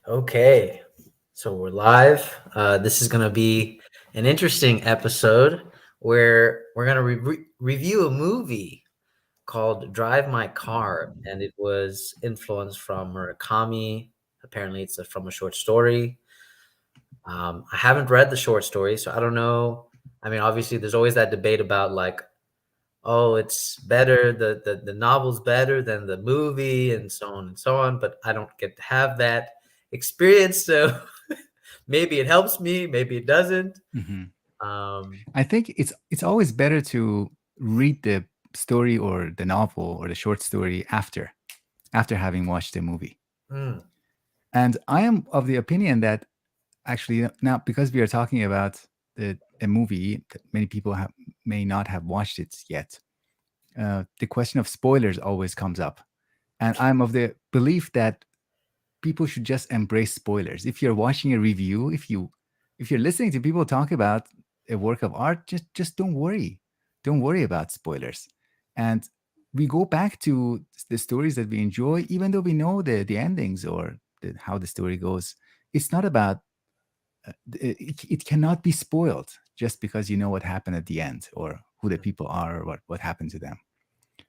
Okay, so we're live. This is going to be an interesting episode where we're going to review a movie called Drive My Car, and it was influenced from Murakami. Apparently, it's from a short story. I haven't read the short story, so I don't know. I mean, obviously, there's always that debate about like, oh, it's better, the novel's better than the movie, and so on and so on. But I don't get to have that experience, so maybe it helps me, maybe it doesn't. Mhm. Um, I think it's always better to read the story or the novel or the short story after having watched the movie. mm, And I am of the opinion that actually now, because we are talking about a movie that many people may not have watched it yet, the question of spoilers always comes up. And I'm of the belief that people should just embrace spoilers. If you're watching a review, if you're listening to people talk about a work of art, just don't worry. Don't worry about spoilers. And we go back to the stories that we enjoy, even though we know the endings or how the story goes. It's not about it cannot be spoiled just because you know what happened at the end or who the people are or what happened to them,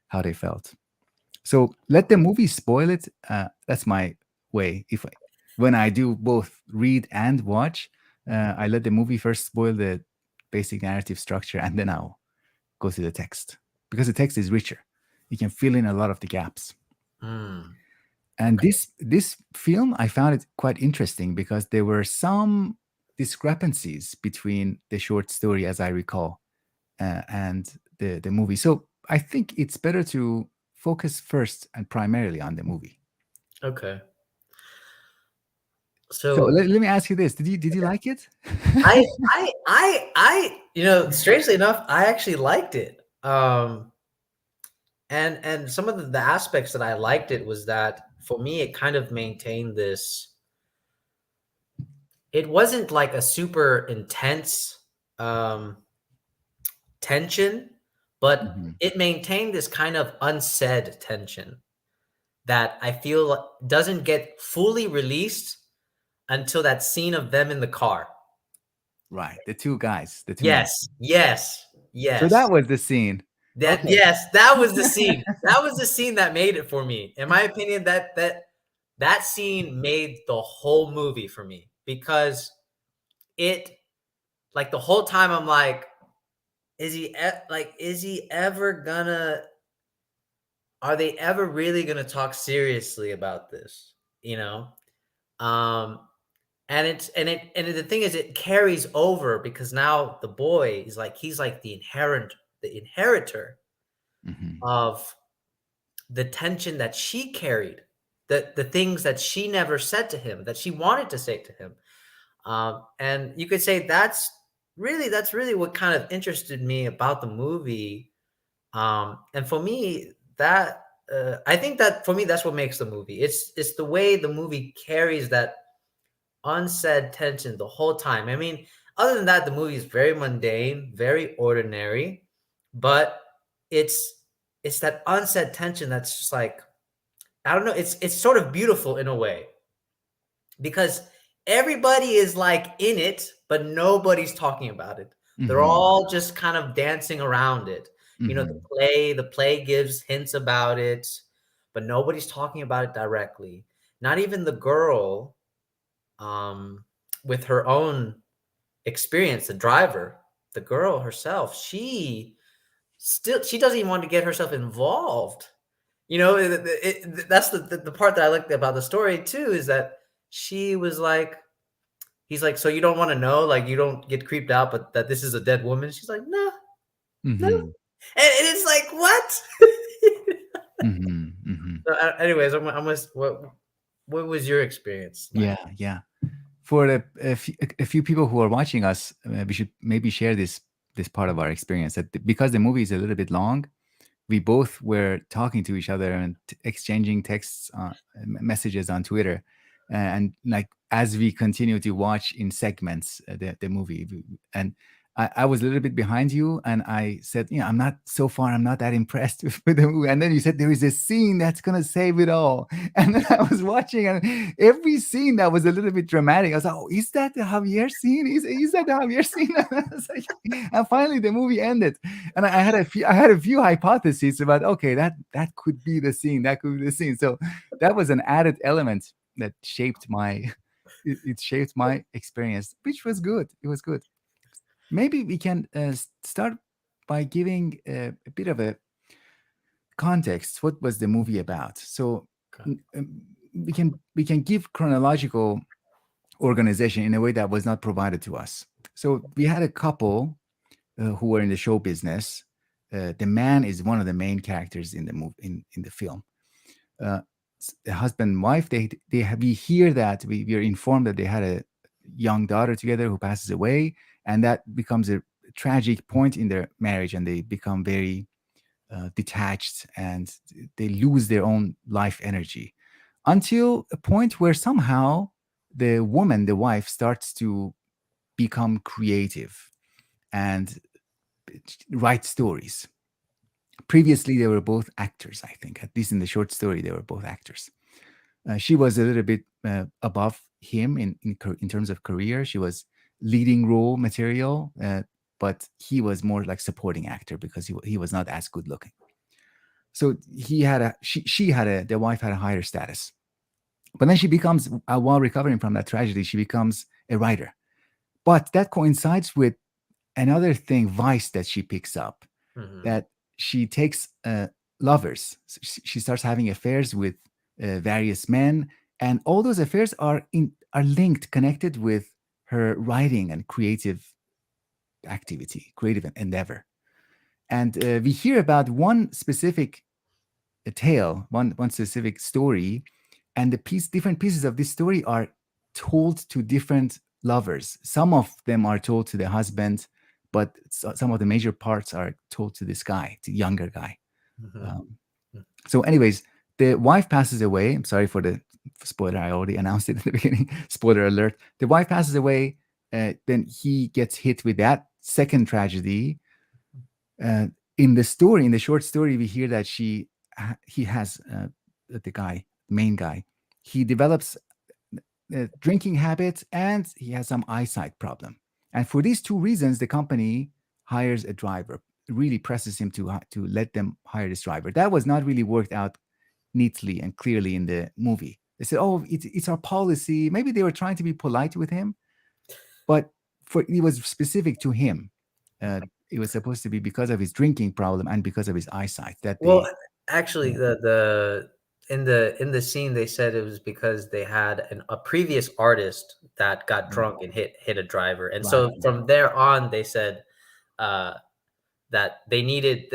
how they felt. So let the movie spoil it. That's my way. When I do both read and watch, I let the movie first spoil the basic narrative structure, and then I'll go to the text because the text is richer. You can fill in a lot of the gaps. mm, And okay. this film, I found it quite interesting because there were some discrepancies between the short story, as I recall, and the movie. So I think it's better to focus first and primarily on the movie. Okay. So So let me ask you this: Did you like it? strangely enough, I actually liked it. And some of the aspects that I liked it was that for me, it kind of maintained this. It wasn't like a super intense um, tension, but Mhm. it maintained this kind of unsaid tension that I feel doesn't get fully released until that scene of them in the car. Right, the two guys, the two men. Yes, yes, So yes. that was the scene. That Okay. yes, that was the scene. That was the scene that made it for me. In my opinion, that scene made the whole movie for me because it like the whole time I'm like, is he ever gonna are they ever really gonna talk seriously about this? You know? Um and the thing is it carries over because now the boy is like he's like the inheritor Hmm. of the tension that she carried, the things that she never said to him, that she wanted to say to him. And you could say that's really what kind of interested me about the movie. And for me, that I think that for me that's what makes the movie. It's the way the movie carries that unsaid tension the whole time. I mean, other than that, the movie is very mundane, very ordinary, but it's it's that unsaid tension that's just like I don't know. It's sort of beautiful in a way because everybody is like in it, but nobody's talking about it. They're Hmm. all just kind of dancing around it. You know, Hmm. the play gives hints about it, but nobody's talking about it directly. Not even the girl, um, with her own experience, the driver, the girl herself, she doesn't even want to get herself involved. You know, that's the part that I liked about the story too is that she was like, he's like, so you don't want to know, like you don't get creeped out, but that this is a dead woman. She's like, no, no, Hmm. and it's like what? Hmm. Hmm. So, anyways, what was your experience like? Yeah, yeah. For a few people who are watching us, we should maybe share this part of our experience. That because the movie is a little bit long, we both were talking to each other and exchanging texts, messages on Twitter, and like as we continue to watch in segments the movie, and I was a little bit behind you, and I said, I'm not so far. I'm not that impressed with the movie. And then you said there is a scene that's gonna save it all. And then I was watching, and every scene that was a little bit dramatic, I was like, "Oh, is that the Javier scene? Is that the Javier scene?" And, I was like, and finally, the movie ended, and I had a few hypotheses about, okay, that could be the scene. That could be the scene. So that was an added element that shaped my it shaped my experience, which was good. It was good. Maybe we can start by giving a bit of a context. What was the movie about? So Okay. we can give chronological organization in a way that was not provided to us. So we had a couple who were in the show business. The man is one of the main characters in the movie in the film. Uh, the husband and wife, we hear that we are informed that they had a young daughter together who passes away, and that becomes a tragic point in their marriage, and they become very detached, and they lose their own life energy until a point where somehow the woman, the wife, starts to become creative and write stories. Previously they were both actors, I think, at least in the short story they were both actors. She was a little bit above him in terms of career. She was leading role material, but he was more like supporting actor because he was not as good looking. So she had the wife had a higher status. But then she becomes, while recovering from that tragedy, she becomes a writer. But that coincides with another thing, vice that she picks up, Hmm. that she takes lovers. So she starts having affairs with various men, and all those affairs are linked, connected with her writing and creative activity, creative endeavor. And we hear about one specific tale, one specific story, and different pieces of this story are told to different lovers. Some of them are told to the husband, but some of the major parts are told to this guy, the younger guy. Hmm. Um, so, anyways, the wife passes away. I'm sorry for the spoiler. I already announced it at the beginning. Spoiler alert. The wife passes away. Then he gets hit with that second tragedy. Uh, in the story, in the short story, we hear that he has the guy, main guy. He develops drinking habits, and he has some eyesight problem. And for these two reasons, the company hires a driver. Really presses him to let them hire this driver. That was not really worked out neatly and clearly in the movie. They said, "Oh, it's our policy." Maybe they were trying to be polite with him, but it was specific to him. Uh, it was supposed to be because of his drinking problem and because of his eyesight that Well, they. actually, Yeah, the in the scene they said it was because they had a previous artist that got right, drunk and hit a driver, and right, so from there on they said uh, that they needed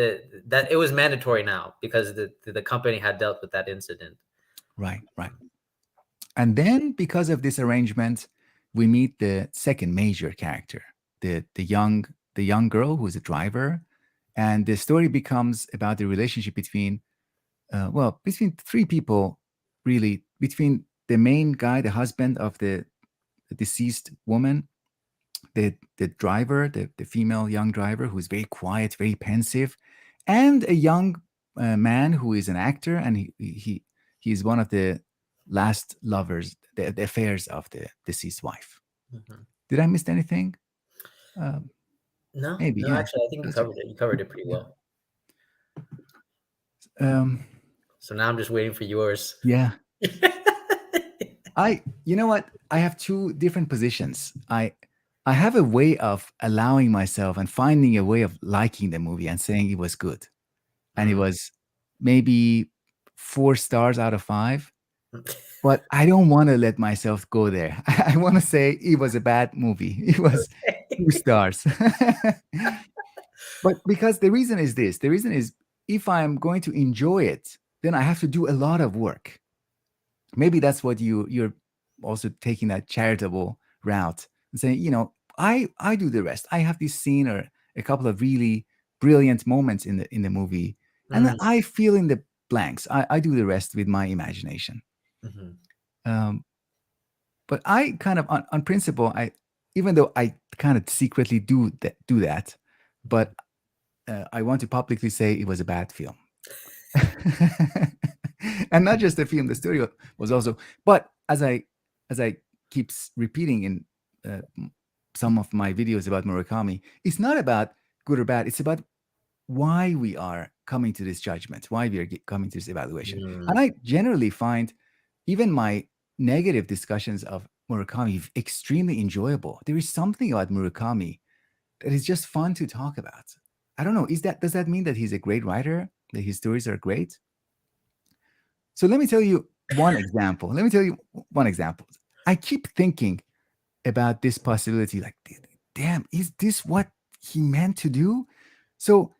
that it was mandatory now because the company had dealt with that incident. right, right. And then because of this arrangement, we meet the second major character, the young girl who's a driver, and the story becomes about the relationship between between three people, really, between the main guy, the husband of the deceased woman, the driver, the female young driver who's very quiet, very pensive, and a young man who is an actor, and he's one of the last lovers, the affairs of the deceased wife. Mhm. Did I miss anything? Um, No, Maybe, no, yeah. actually, I think you That's it. covered it. You covered it pretty Yeah. well. Um, So now I'm just waiting for yours. yeah. You know what? I have two different positions. I have a way of allowing myself and finding a way of liking the movie and saying it was good. And it Mm. was maybe 4 stars out of 5. But I don't want to let myself go there. I want to say it was a bad movie. It was 2 stars. But because the reason is this, the reason is if I'm going to enjoy it, then I have to do a lot of work. Maybe that's what you're also taking that charitable route and saying, I do the rest. I have this scene or a couple of really brilliant moments in the movie, and then Mm. I fill in the blanks. I do the rest with my imagination. Mhm. Um, but I kind of on principle, even though I kind of secretly do that, but I want to publicly say it was a bad film. And not just the film, the story was also. But as I keeps repeating in some of my videos about Murakami, it's not about good or bad. It's about why we are coming to this judgment, why we are coming to this evaluation. And Mm, I generally find even my negative discussions of Murakami extremely enjoyable. There is something about Murakami that is just fun to talk about. I don't know. Does that mean that he's a great writer? That his stories are great? So let me tell you one example. Let me tell you one example. I keep thinking about this possibility, like, damn, is this what he meant to do? So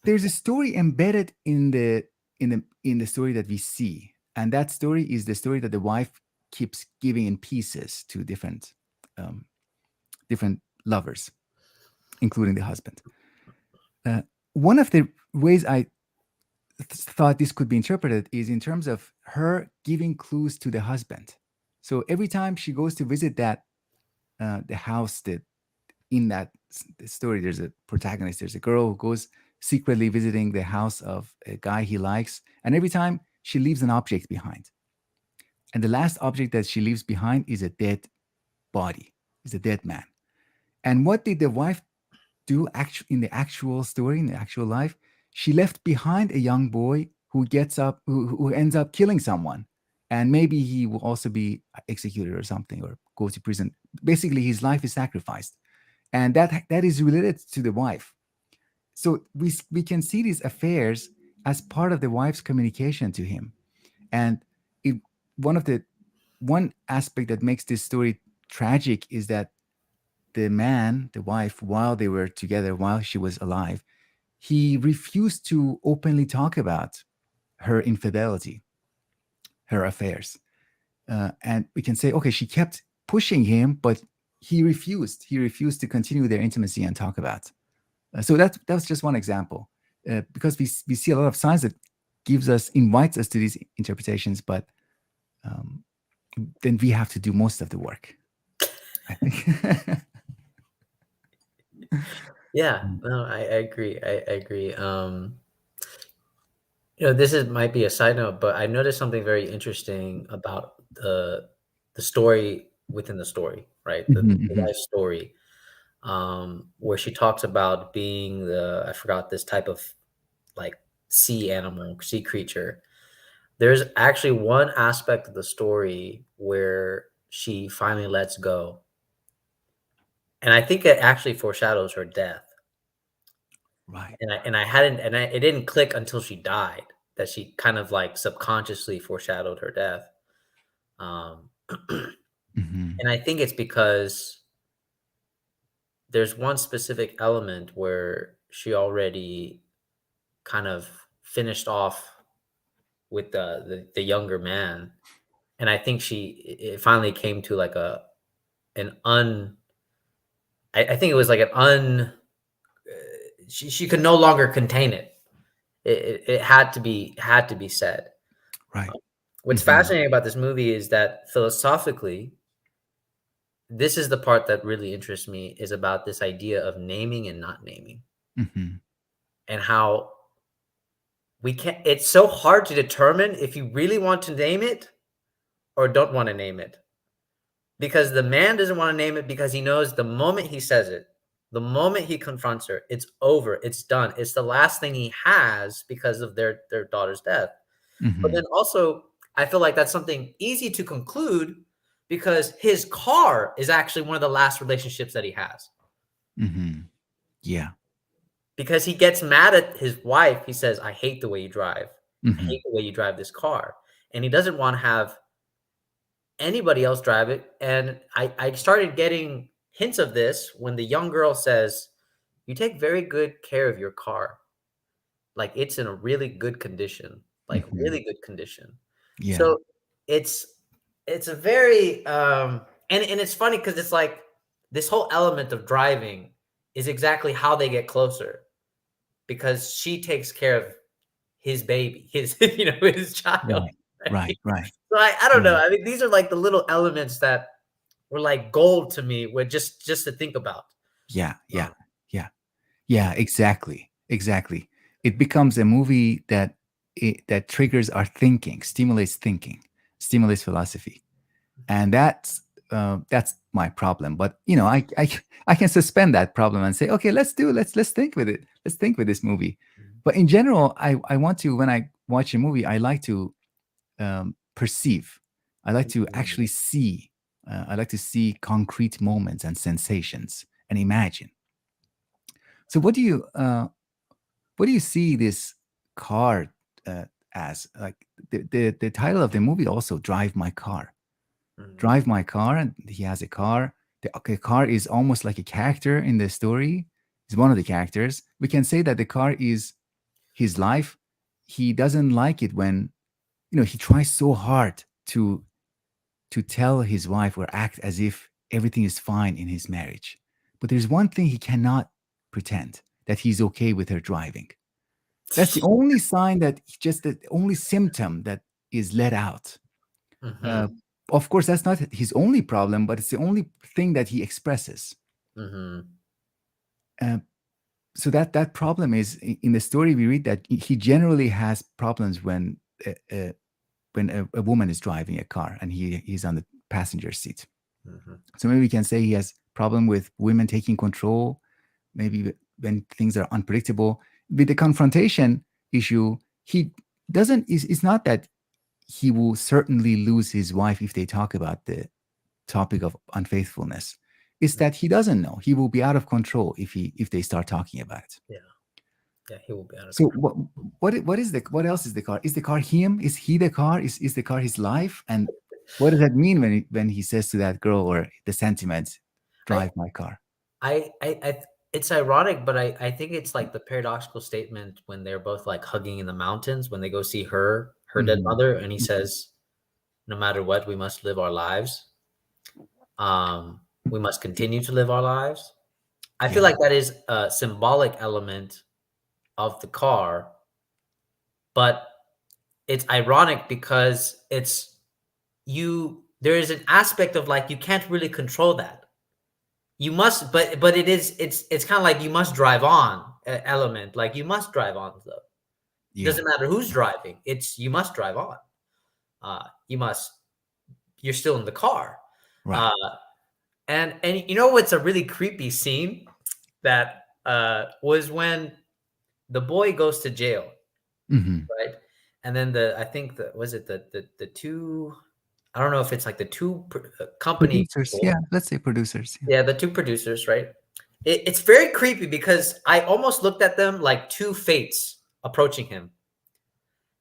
there's a story embedded in the story that we see, and that story is the story that the wife keeps giving in pieces to um, different lovers, including the husband. Uh, One of the ways I thought this could be interpreted is in terms of her giving clues to the husband. So every time she goes to visit the house that in that story, there's a protagonist. There's a girl who goes secretly visiting the house of a guy he likes, and every time she leaves an object behind. And the last object that she leaves behind is a dead body, is a dead man. And what did the wife do in the actual story, in the actual life? She left behind a young boy who who ends up killing someone. And maybe he will also be executed or something or go to prison. Basically, his life is sacrificed. And that is related to the wife. So we can see these affairs as part of the wife's communication to him. And it, one aspect that makes this story tragic is that the wife, while they were together, while she was alive, he refused to openly talk about her infidelity, her affairs. And we can say, okay, she kept pushing him, but he refused. He refused to continue their intimacy and talk about. So that was just one example, because we see a lot of signs that invites us to these interpretations, but um, then we have to do most of the work, I think. yeah, no, I agree. I agree. This might be a side note, but I noticed something very interesting about the story within the story, right? The, Mhm, the mhm. life story, where she talks about being I forgot this type of like sea animal, sea creature. There's actually one aspect of the story where she finally lets go. And I think it actually foreshadows her death. Right. And I hadn't and it didn't click until she died that she kind of like subconsciously foreshadowed her death. Um, Mhm, and I think it's because there's one specific element where she already kind of finished off with the younger man, and I think it finally came to like an un I think it was like an she could no longer contain it. It had to be said. right. What's Mhm, fascinating about this movie is that philosophically, this is the part that really interests me is about this idea of naming and not naming, mhm, and how we can't it's so hard to determine if you really want to name it or don't want to name it. Because the man doesn't want to name it because he knows the moment he says it, the moment he confronts her, it's over, it's done. It's the last thing he has because of their daughter's death. But then mhm, also, I feel like that's something easy to conclude because his car is actually one of the last relationships that he has. mhm. Yeah. Because he gets mad at his wife. He says, I hate the way you drive. I Mhm, hate the way you drive this car. And he doesn't want to have anybody else drive it. And I started getting hints of this when the young girl says, you take very good care of your car. Like it's in a really good condition, like mhm. really good condition. Yeah. So it's it's a very and it's funny because it's like this whole element of driving is exactly how they get closer because she takes care of his baby, his his child, Right. right? Right, right. So I don't know. Yeah. I mean, these are like the little elements that were like gold to me, with just to think about. Yeah, yeah, Um, yeah, yeah. Exactly, exactly. It becomes a movie that triggers our thinking, stimulates philosophy, and that's my problem. But I can suspend that problem and say, okay, let's think with it. Let's think with this movie. But in general, I want to, when I watch a movie, I like to perceive. I like to mhm, actually see. I like to see concrete moments and sensations and imagine. So what do you see this car uh, as? Like the title of the movie also, Drive My Car. mhm, Drive My Car, and he has a car. The okay, car is almost like a character in the story. He's one of the characters. We can say that the car is his life. He doesn't like it when he tries so hard to tell his wife or act as if everything is fine in his marriage. But there's one thing he cannot pretend, that he's okay with her driving. That's the only sign, that just the only symptom that is let out. Uh, mhm, of course, that's not his only problem, but it's the only thing that he expresses. mhm, Uh, so that problem is in the story. We read that he generally has problems uh, uh, when a woman is driving a car and he's on the passenger seat. mhm. So maybe we can say he has problem with women taking control. Maybe when things are unpredictable. With the confrontation issue, he doesn't. It's not that he will certainly lose his wife if they talk about the topic of unfaithfulness. It's that he doesn't know. He will be out of control if they start talking about it. Yeah, yeah, he will be out of So control. what else is the car? Is the car him? Is he the car? Is the car his life? And what does that mean when he says to that girl, or the sentiment, I, drive my car? it's ironic, but I think it's like the paradoxical statement when they're both like hugging in the mountains when they go see her dead Mhm. mother, and he Mhm. says, "No matter what, we must live our lives. We must continue to live our lives." I feel Yeah. like that is a symbolic element of the car, but it's ironic because it's you. There is an aspect of like you can't really control that. You must, but it is it's kind of like you must drive on element. Like you must drive on though. It Yeah. doesn't matter who's driving. It's you must drive on. You must. You're still in the car. Right. Uh, and you know what's a really creepy scene that was when the boy goes to jail, Mhm. right? And then I think the was it the two, I don't know if it's like the two company Producers. people. Yeah. Let's say producers. Yeah. Yeah, the two producers, right? It's very creepy because I almost looked at them like two fates approaching him,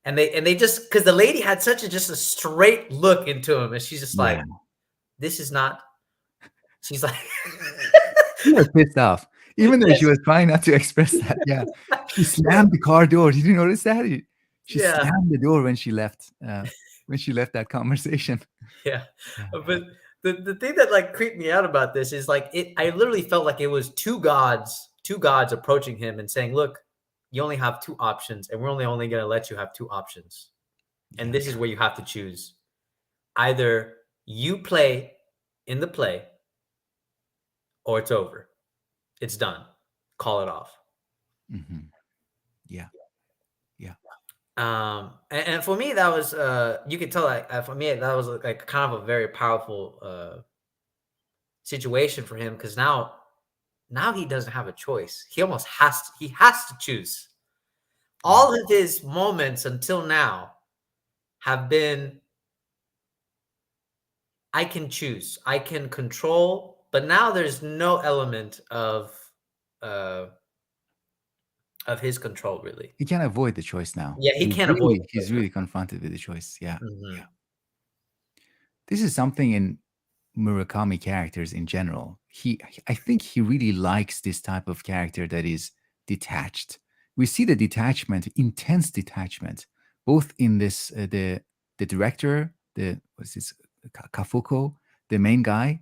and they just because the lady had such a just a straight look into him, and she's just like, Yeah. "This is not." She's like, She was pissed off, even though she "Yes, was trying not to express that. Yeah. She slammed the car door. Did you notice that? She yeah, slammed the door when she left that conversation. yeah." Yeah. But the thing that like creeped me out about this is like it. I literally felt like it was two gods approaching him and saying, "Look, you only have two options, and we're only going to let you have two options, and Yeah. this is where you have to choose. Either you play in the play, or it's over. It's done. Call it off." Mhm. Yeah. Yeah. And for me, that was you could tell like for me that was like kind of a very powerful situation for him because now he doesn't have a choice. He almost he has to choose. Yeah. All of his moments until now have been I can choose, I can control, but now there's no element uh of his control really. He can't avoid the choice now. Yeah, he can't avoid the He's choice now. really confronted with the choice. Yeah. Yeah. Mhm. This is something in Murakami characters in general. I think he really likes this type of character that is detached. We see the detachment, intense detachment, both in this the director, the what's this Kafuko, the main guy,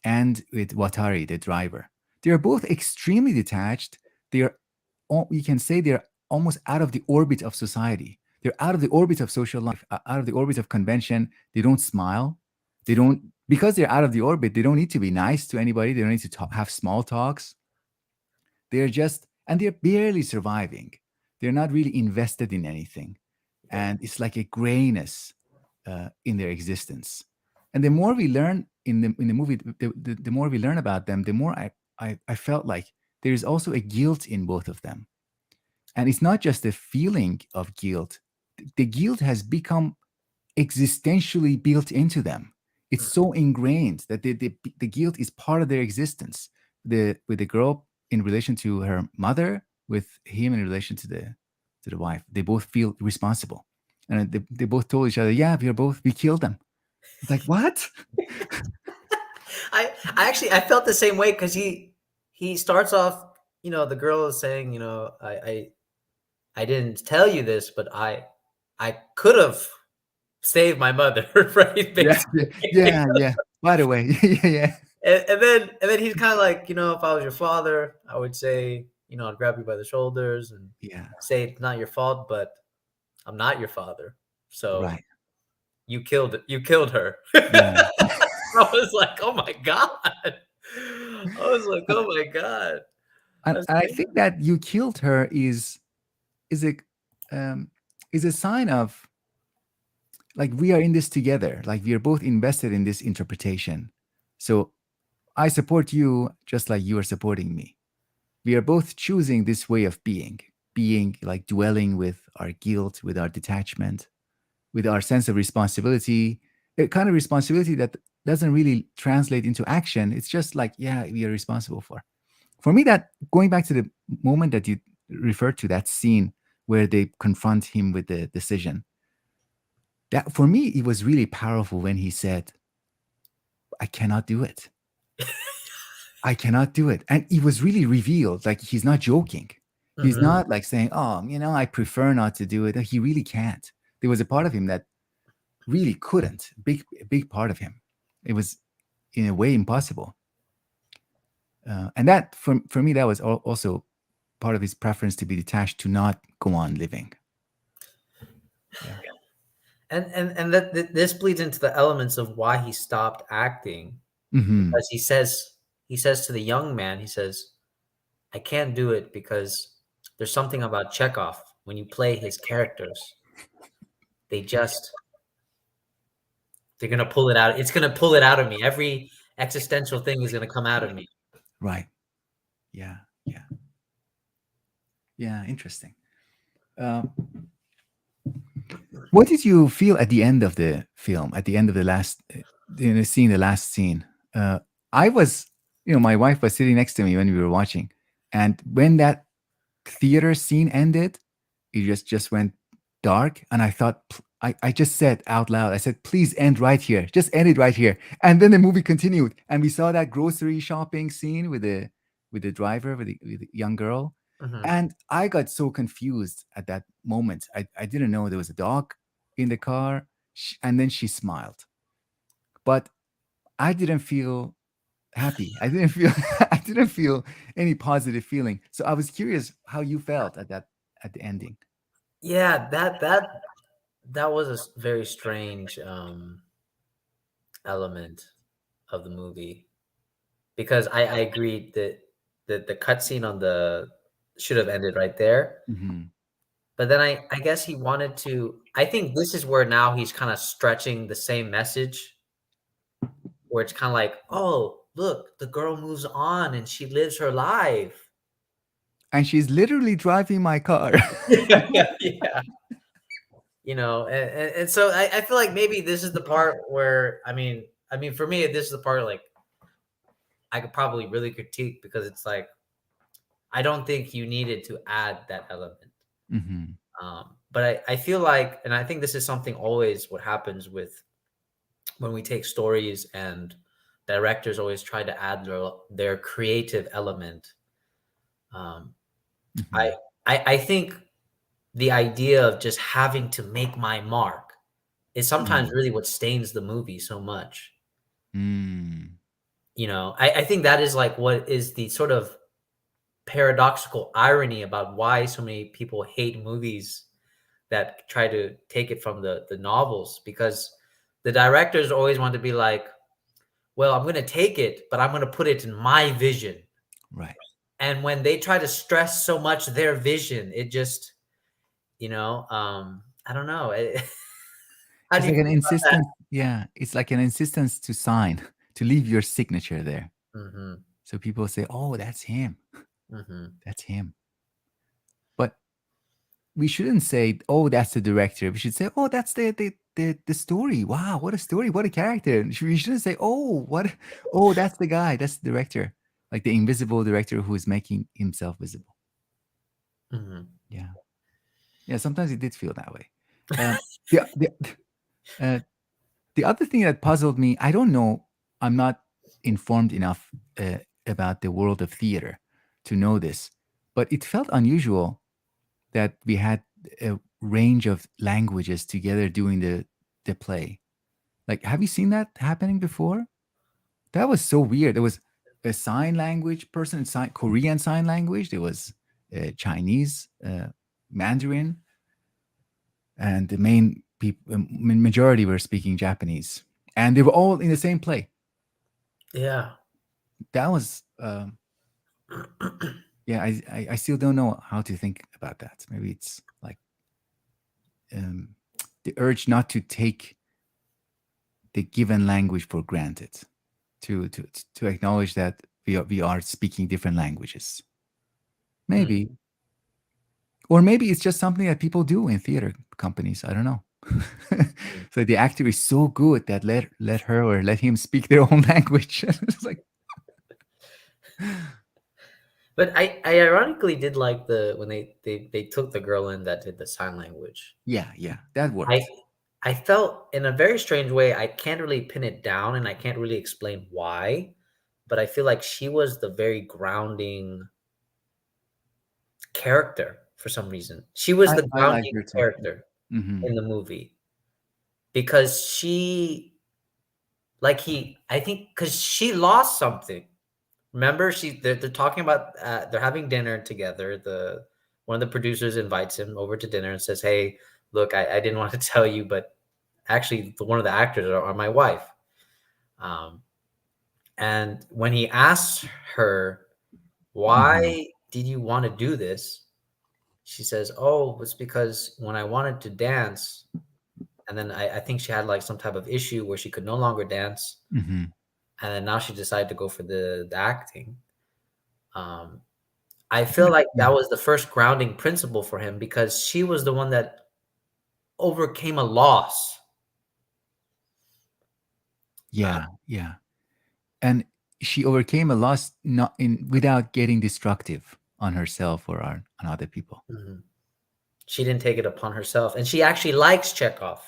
and with Watari, the driver. They are both extremely detached. They are, you can say, they're almost out of the orbit of society. They're out of the orbit of social life, out of the orbit of convention. They don't smile. They don't, because they're out of the orbit, they don't need to be nice to anybody. They don't need to have small talks. They're just, and they're barely surviving. They're not really invested in anything. Yeah. And it's like a grayness in their existence. And the more we learn in the movie, the more we learn about them, the more I felt like there is also a guilt in both of them. And it's not just a feeling of guilt. The guilt has become existentially built into them. It's Mm. so ingrained that the guilt is part of their existence. With the girl in relation to her mother, with him in relation to the wife, they both feel responsible, and they both told each other, "Yeah, we killed them." It's like what? I actually I felt the same way because he starts off, the girl is saying, I didn't tell you this, but I could have saved my mother, right? Yeah, Basically. yeah. By the way, yeah. And then he's kind of like, if I was your father, I would say, I'd grab you by the shoulders and Yeah, say it's not your fault, but I'm not your father. So right. you killed her. Yeah, I was like, oh my God. I was like, and, oh my God. and That's I crazy. think that you killed her is a um, is a sign of like we are in this together. Like we are both invested in this interpretation. So I support you just like you are supporting me. We are both choosing this way of being like dwelling with our guilt, with our detachment, with our sense of responsibility, a kind of responsibility that doesn't really translate into action. It's just like, yeah, we are responsible for. For me, that going back to the moment that you referred to, that scene where they confront him with the decision, that for me, it was really powerful when he said, I cannot do it. I cannot do it. And it was really revealed. Like he's not joking. He's Mhm. not like saying, oh, I prefer not to do it. He really can't. There was a part of him that really couldn't. A big part of him. It was in a way impossible. And that for me, that was also part of his preference to be detached, to not go on living. Yeah. And this bleeds into the elements of why he stopped acting, Hmm. because he says to the young man, he says, I can't do it because there's something about Chekhov when you play his characters, they just they're gonna pull it out. It's gonna pull it out of me. Every existential thing is gonna come out of me. Right. Yeah. Yeah. Yeah. Interesting. Uh, what did you feel at the end of the film? At the end of the last, scene, the last scene. I was, my wife was sitting next to me when we were watching, and when that theater scene ended, it just went dark, and I thought, I just said out loud, I said, please end right here, just end it right here. And then the movie continued, and we saw that grocery shopping scene with the driver, with the young girl. Mhm. And I got so confused at that moment. I didn't know there was a dog in the car. And then she smiled, but I didn't feel happy. I didn't feel I didn't feel any positive feeling. So I was curious how you felt at the ending. Yeah, that was a very strange element of the movie, because I agreed that the cutscene on the should have ended right there. Hmm. But then I guess he wanted to. I think this is where now he's kind of stretching the same message, where it's kind of like, oh, look, the girl moves on and she lives her life. And she's literally driving my car. Yeah. And so I feel like maybe this is the part where I mean for me this is the part like I could probably really critique, because it's like I don't think you needed to add that element. Hmm. But I feel like, and I think this is something always what happens with when we take stories, and directors always try to add their creative element. Um, I, Hmm. I think the idea of just having to make my mark is sometimes Mm. really what stains the movie so much. Mm. I think that is like what is the sort of paradoxical irony about why so many people hate movies that try to take it from the novels, because The directors always want to be like, well, I'm going to take it, but I'm going to put it in my vision. Right. And when they try to stress so much their vision, it just, I don't know. How It's do you like an feel about that? insistence. Yeah, it's like an insistence to sign, to leave your signature there. Hmm. So people say, "Oh, that's him. Hmm. That's him." But we shouldn't say, "Oh, that's the director." We should say, "Oh, that's the story. Wow, what a story! What a character." We shouldn't say, "Oh, what? Oh, that's the guy. That's the director." Like the invisible director who is making himself visible. Hmm. Yeah, yeah. Sometimes it did feel that way. Um, the uh, the other thing that puzzled me, I don't know, I'm not informed enough about the world of theater to know this, but it felt unusual that we had a range of languages together doing the play. Like, have you seen that happening before? That was so weird. There was a sign language person, Korean sign language. There was Chinese, Mandarin, and the main people, majority were speaking Japanese, and they were all in the same play. Yeah. That was, yeah. I still don't know how to think about that. Maybe it's like um, the urge not to take the given language for granted, to acknowledge that we are speaking different languages. Mm. Maybe, or maybe it's just something that people do in theater companies. I don't know. So the actor is so good that let her or let him speak their own language. It's like, But I ironically did like the when they took the girl in that did the sign language. yeah, yeah, that I worked. I felt in a very strange way, I can't really pin it down and I can't really explain why, but I feel like she was the very grounding character for some reason. She was the I like grounding her too. character Hmm. in the movie because she like he I think because she lost something. Remember, they're talking about they're having dinner together. The one of the producers invites him over to dinner and says, "Hey, look, I didn't want to tell you, but actually, one of the actors are my wife." Um, and when he asks her, Hmm. "Why did you want to do this?" She says, "Oh, it's because when I wanted to dance, and then I think she had like some type of issue where she could no longer dance, Hmm. and then now she decided to go for the acting." Um, I Yeah, feel like yeah, that was the first grounding principle for him because she was the one that overcame a loss. Uh, yeah, yeah. And she overcame a loss not in without getting destructive on herself or on other people. mhm. She didn't take it upon herself, and she actually likes Chekhov.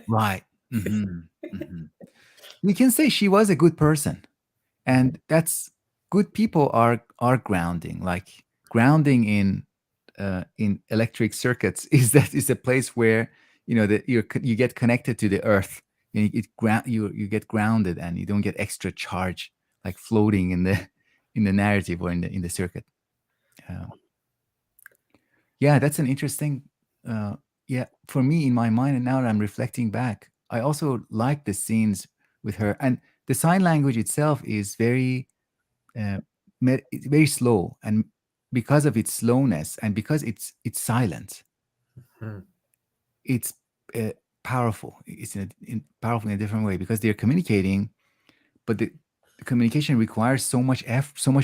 Right. Hmm. Hmm. We can say she was a good person, and that's good people are grounding. Like grounding in electric circuits is a place where that you get connected to the earth, and you get grounded, and you don't get extra charge like floating in the narrative or in the circuit. Uh, yeah, that's an interesting. Uh, yeah, for me in my mind, and now that I'm reflecting back, I also like the scenes with her, and the sign language itself is uh, it's very slow, and because of its slowness and because it's silent, Mhm, it's uh, powerful. It's powerful in a different way because they're communicating, but the communication requires so much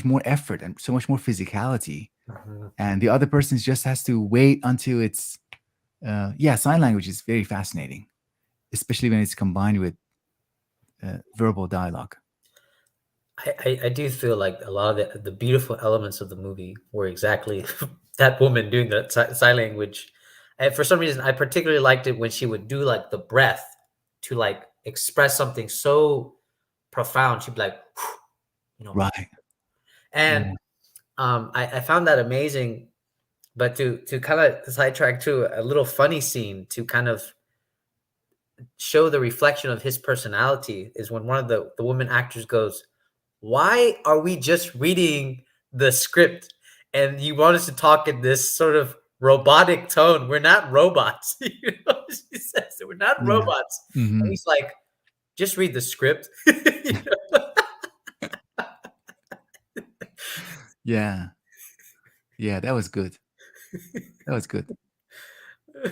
more effort and so much more physicality, mhm. and the other person just has to wait until it's. Yeah, sign language is very fascinating, especially when it's combined with verbal dialogue. I do feel like a lot of the beautiful elements of the movie were exactly that woman doing the sign language. And for some reason, I particularly liked it when she would do like the breath to like express something so profound. She'd be like, you know, Right. and Yeah. I found that amazing. But to kind of sidetrack to a little funny scene to kind of show the reflection of his personality is when one of the women actors goes, "Why are we just reading the script and you want us to talk in this sort of robotic tone. We're not robots. You know, she says that we're not Yeah. robots. And Hmm. he's like, just read the script. You Yeah. Yeah. That was good. That was good. know?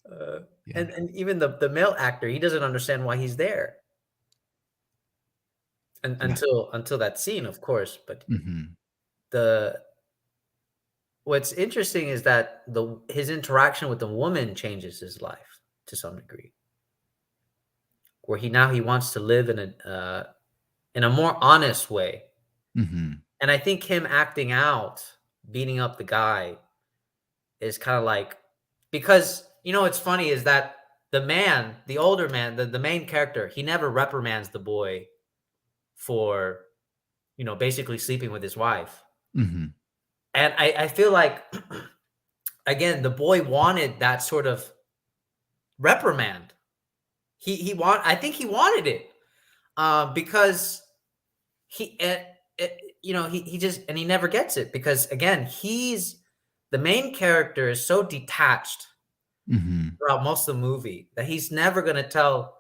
Uh, Yeah. and even the male actor, he doesn't understand why he's there, and Yeah. until that scene, of course. But Hmm. the what's interesting is that the his interaction with the woman changes his life to some degree, where he wants to live in a more honest way. Hmm. And I think him acting out, beating up the guy, is kind of like because what's funny is that the man, the older man, the main character, he never reprimands the boy for basically sleeping with his wife. Hmm. And I feel like again, the boy wanted that sort of reprimand. I think he wanted it because he he just and he never gets it because again the main character is so detached Hmm. throughout most of the movie that he's never gonna tell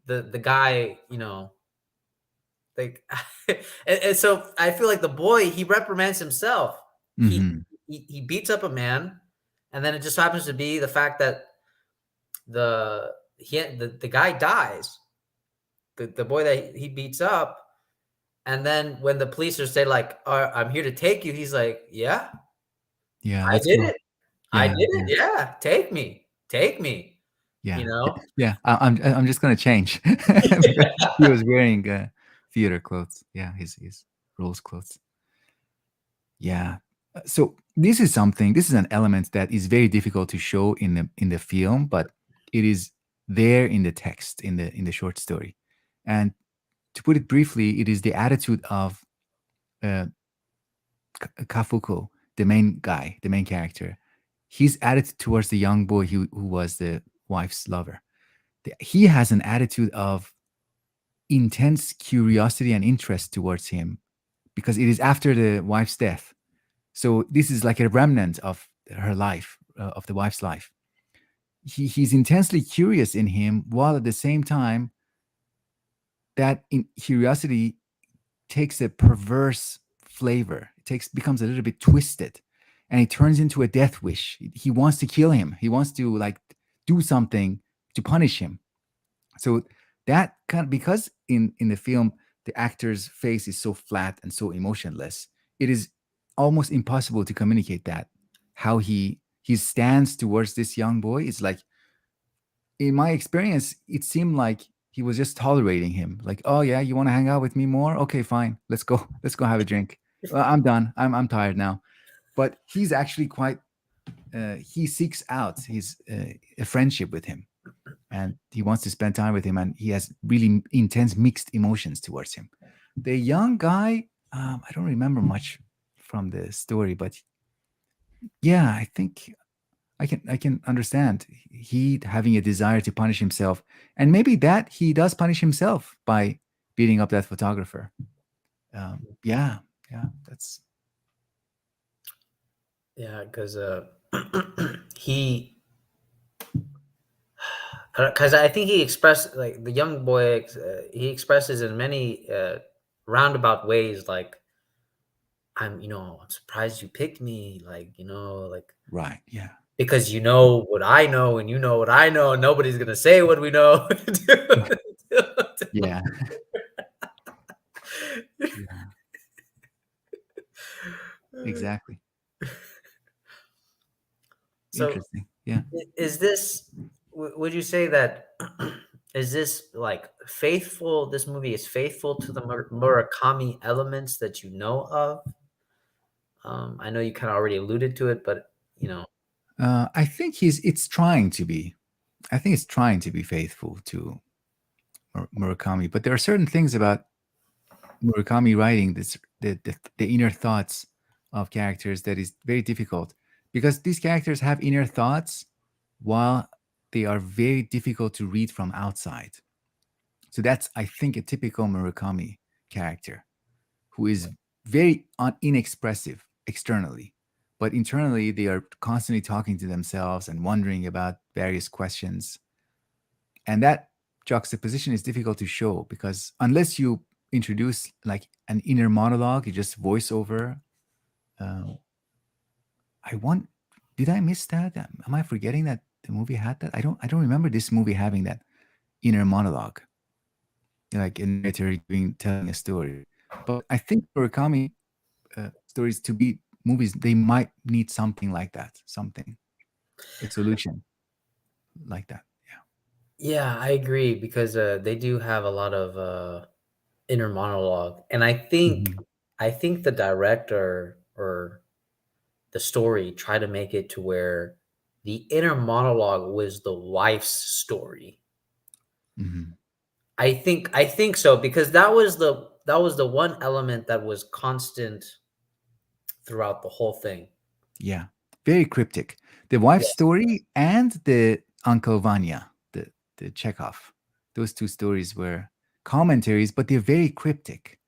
the guy, like and so I feel like the boy, he reprimands himself. He Hmm. he beats up a man, and then it just happens to be the fact that the guy dies. The boy that he beats up, and then when the police are say like, I'm here to take you," he's like, "Yeah, Yeah. I Let's did go. it. I Yeah. did it. Yeah. Yeah, take me. Take me." You Yeah. know? Yeah. I'm just gonna change because he was wearing theater clothes. Yeah. His Rose clothes. Yeah. So this is something. This is an element that is very difficult to show in the film, but it is there in the text in the short story. And to put it briefly, it is the attitude of uh, Kafuko, the main guy, the main character. His attitude towards the young boy who was the wife's lover. He has an attitude of intense curiosity and interest towards him because it is after the wife's death. So this is like a remnant of her life, of the wife's life. He's intensely curious in him, while at the same time, that curiosity takes a perverse flavor. It becomes a little bit twisted, and it turns into a death wish. He wants to kill him. He wants to like do something to punish him. So that kind of, because in the film the actor's face is so flat and so emotionless, it is almost impossible to communicate that. How his stance towards this young boy is like, in my experience, it seemed like he was just tolerating him. Like, oh yeah, you want to hang out with me more? Okay, fine. Let's go. Let's go have a drink. I'm done. I'm tired now. But he's actually quite. He seeks out his a friendship with him, and he wants to spend time with him, and he has really intense mixed emotions towards him. The young guy, I don't remember much from the story, but yeah, I think I can understand he having a desire to punish himself, and maybe that he does punish himself by beating up that photographer. Yeah, yeah, that's Yeah, because he because I think he expressed like the young boy, he expresses in many roundabout ways, like I'm surprised you picked me, like like right. Yeah, because you know what I know and you know what I know, and nobody's gonna say what we know. yeah, yeah, exactly. So Interesting. Yeah. is this would you say that is this like faithful, this movie is faithful to the Murakami elements that you know of? I know you kind of already alluded to it, but you know, I think it's trying to be. I think it's trying to be faithful to Murakami, but there are certain things about Murakami writing this the inner thoughts of characters that is very difficult because these characters have inner thoughts while they are very difficult to read from outside. So that's, I think, a typical Murakami character who is very inexpressive externally, but internally they are constantly talking to themselves and wondering about various questions. And that juxtaposition is difficult to show because unless you introduce like an inner monologue, you just voice over. Um, I want. Did I miss that? Am I forgetting that the movie had that? I don't remember this movie having that inner monologue, like a narrator telling a story. But I think Murakami stories to be movies, they might need something like that, something, a solution like that. Yeah, I agree because they do have a lot of inner monologue, and Yeah. Mhm. I think the director or the story tried to make it to where the inner monologue was the wife's story. Mhm. I think so because that was the one element that was constant throughout the whole thing. Yeah, very cryptic. The wife Yes. story and the Uncle Vanya, the Chekhov. Those two stories were commentaries, but they're very cryptic,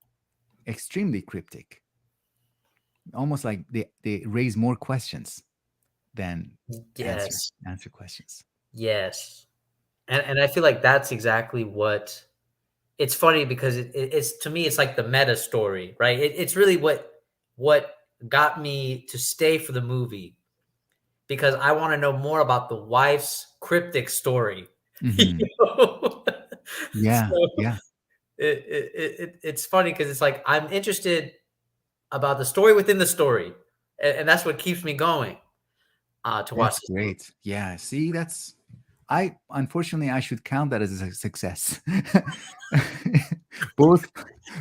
extremely cryptic. Almost like they raise more questions than Yes. answer questions. Yes. And I feel like that's exactly what it's funny because it's to me it's like the meta story, right? It's really what got me to stay for the movie because I want to know more about the wife's cryptic story. You Hmm. know? Yeah, So yeah, it's funny because it's like I'm interested about the story within the story, and that's what keeps me going to watch that's this movie. great. Yeah, see, that's I unfortunately I should count that as a success. both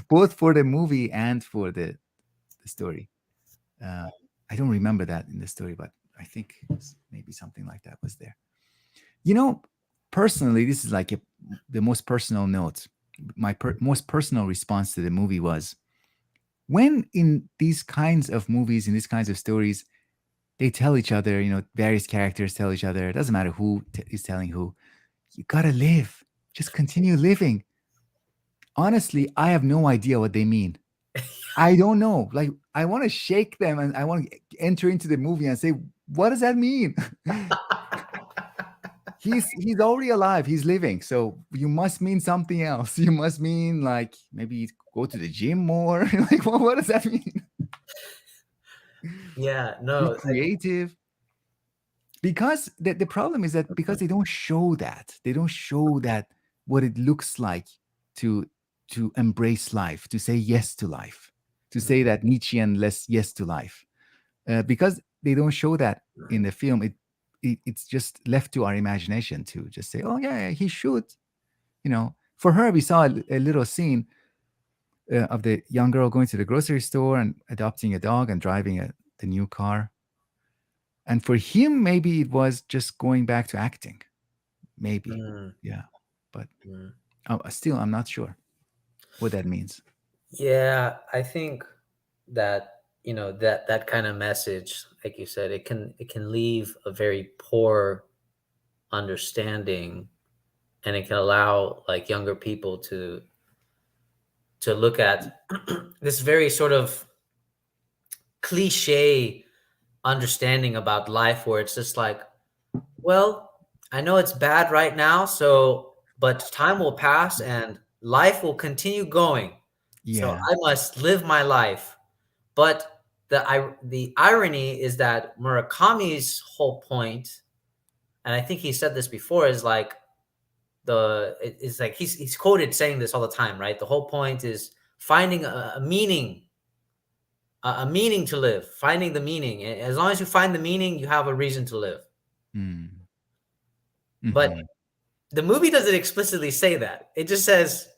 both for the movie and for the story. Uh, I don't remember that in the story, but I think maybe something like that was there. You know, personally, this is like the most personal note. My most personal response to the movie was when in these kinds of movies, in these kinds of stories, they tell each other, various characters tell each other, it doesn't matter who is telling who, you gotta live, just continue living. Honestly, I have no idea what they mean. I don't know. Like, I want to shake them and I want to enter into the movie and say, what does that mean? He's already alive. He's living. So you must mean something else. You must mean like maybe go to the gym more. Like, what does that mean? Yeah, Be no, creative. Because the problem is that because they don't show that what it looks like to embrace life, to say yes to life, to say that Nietzschean less yes to life. Because they don't show that in the film, it's just left to our imagination to just say, oh yeah, he should. For her, we saw a little scene of the young girl going to the grocery store and adopting a dog and driving the new car. And for him, maybe it was just going back to acting. Maybe, mm, yeah. But mm. still, I'm not sure what that means. Yeah, I think that that kind of message, like you said, it can leave a very poor understanding, and it can allow like younger people to look at this very sort of cliche understanding about life where it's just like, well, I know it's bad right now, so but time will pass and life will continue going. So Yeah. I must live my life. But the irony is that Murakami's whole point, and I think he said this before, is like it's like he's quoted saying this all the time, right? The whole point is finding a meaning, a meaning to live, finding the meaning. As long as you find the meaning, you have a reason to live. Mm. But Hmm. the movie doesn't explicitly say that. It just says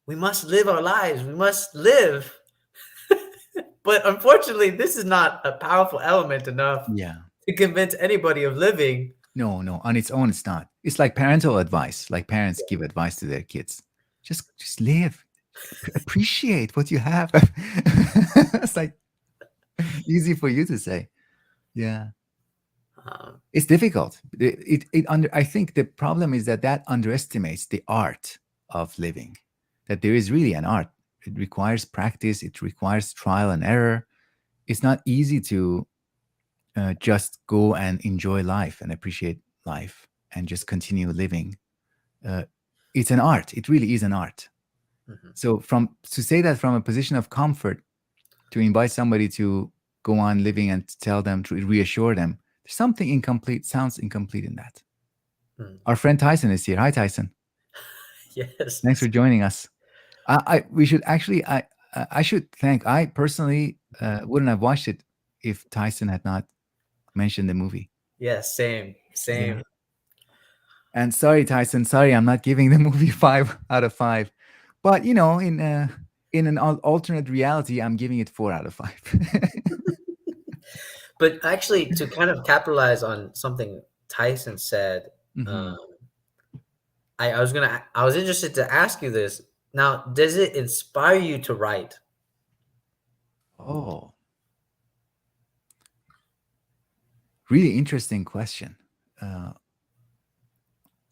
we must live our lives. We must live. But unfortunately, this is not a powerful element enough Yeah. to convince anybody of living. No, no. On its own, it's not. It's like parental advice. Like parents give advice to their kids. Just live. Appreciate what you have. It's like easy for you to say. Yeah. Um, It's difficult. I think the problem is that underestimates the art of living. That there is really an art. It requires practice. It requires trial and error. It's not easy to. just go and enjoy life and appreciate life and just continue living. Uh, it's an art. It really is an art. Mhm. So from to say that from a position of comfort, to invite somebody to go on living and to tell them, to reassure them, there's something incomplete, sounds incomplete in that. Mm. Our friend Tyson is here. Hi, Tyson. Yes. Thanks for joining us. We should actually, I should thank. I personally wouldn't have watched it if Tyson had not mentioned the movie. Yes, same, Yeah. same. And sorry, Tyson. Sorry, I'm not giving the movie 5 out of 5. But in an alternate reality, I'm giving it 4 out of 5. But actually, to kind of capitalize on something Tyson said, Hmm. um, I was interested to ask you this. Now, does it inspire you to write? Oh, really interesting question. Uh,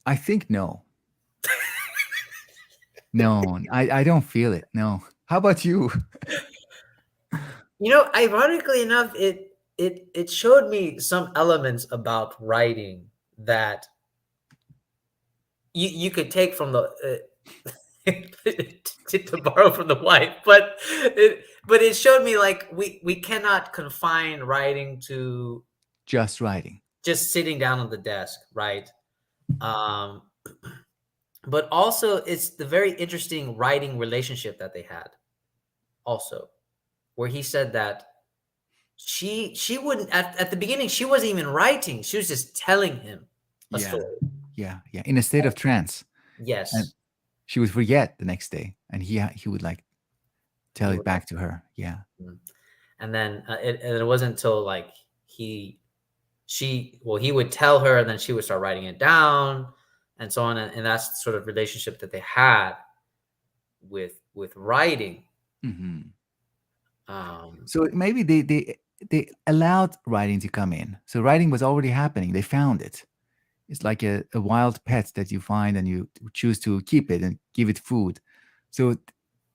I think no. No, I don't feel it. No. How about you? Ironically enough, it showed me some elements about writing that you could take from the to borrow from the wife, but it showed me like we cannot confine writing to Just writing. just sitting down on the desk, right? Um, but also it's the very interesting writing relationship that they had, also, where he said that she wouldn't at the beginning she wasn't even writing; she was just telling him a Yeah. story. Yeah. Yeah. In a state of trance. And Yes, she would forget the next day. And he would like tell he it would. back to her. Yeah. Mm. And then it wasn't until like he would tell her, and then she would start writing it down, and so on, and that's the sort of relationship that they had with writing. Hmm. Um, So maybe they allowed writing to come in. So writing was already happening. They found it. It's like a wild pet that you find and you choose to keep it and give it food. So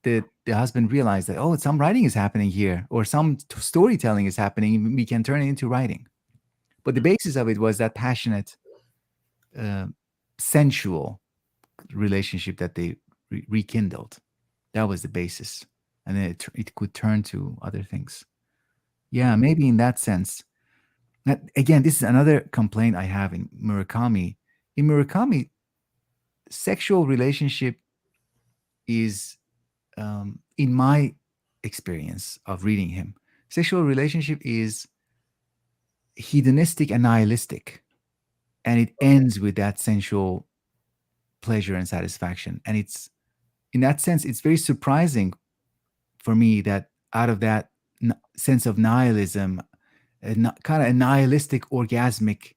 the husband realized that, oh, some writing is happening here, or some storytelling is happening. We can turn it into writing. But the basis of it was that passionate, uh, sensual relationship that they rekindled. That was the basis, and then it could turn to other things. Yeah, mm, maybe in that sense. Again, this is another complaint I have in Murakami. In Murakami, sexual relationship is, in my experience of reading him, sexual relationship is hedonistic and nihilistic, and it ends with that sensual pleasure and satisfaction. And it's in that sense, it's very surprising for me that out of that sense of nihilism, kind of a nihilistic orgasmic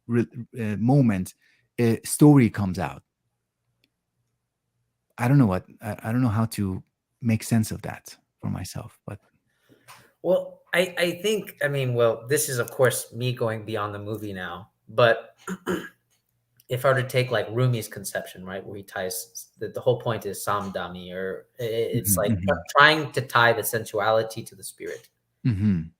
moment, a story comes out. I don't know how to make sense of that for myself, but well, I think, I mean, well, this is of course me going beyond the movie now, but if I were to take like Rumi's conception, right, where he ties the whole point is samdami, or it's Mhm, like mhm, trying to tie the sensuality to the spirit. mhm.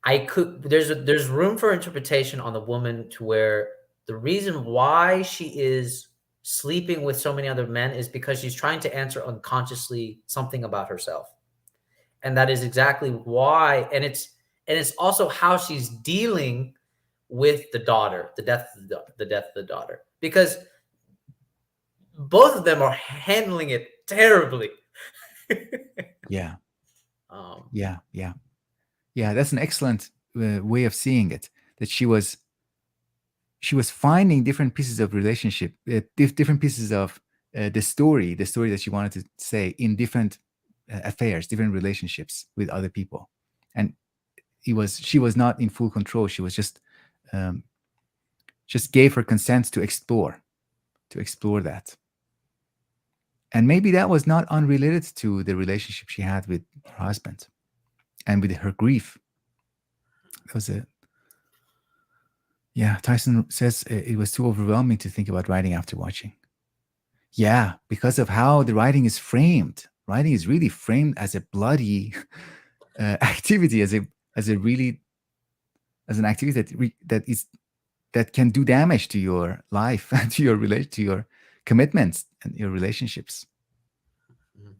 There's room for interpretation on the woman, to where the reason why she is sleeping with so many other men is because she's trying to answer unconsciously something about herself. And that is exactly why, and it's also how she's dealing with the daughter, the death of the daughter, because both of them are handling it terribly. Yeah, um, yeah, yeah, yeah. That's an excellent way of seeing it. That she was finding different pieces of relationship, different pieces of the story that she wanted to say in different affairs, different relationships with other people, and she was not in full control. She was um, just gave her consent to explore that, and maybe that was not unrelated to the relationship she had with her husband and with her grief. That was a Yeah. Tyson says it was too overwhelming to think about writing after watching. Yeah, because of how the writing is framed. Writing is really framed as a bloody activity, as a really as an activity that can do damage to your life to your to your commitments and your relationships. Mhm.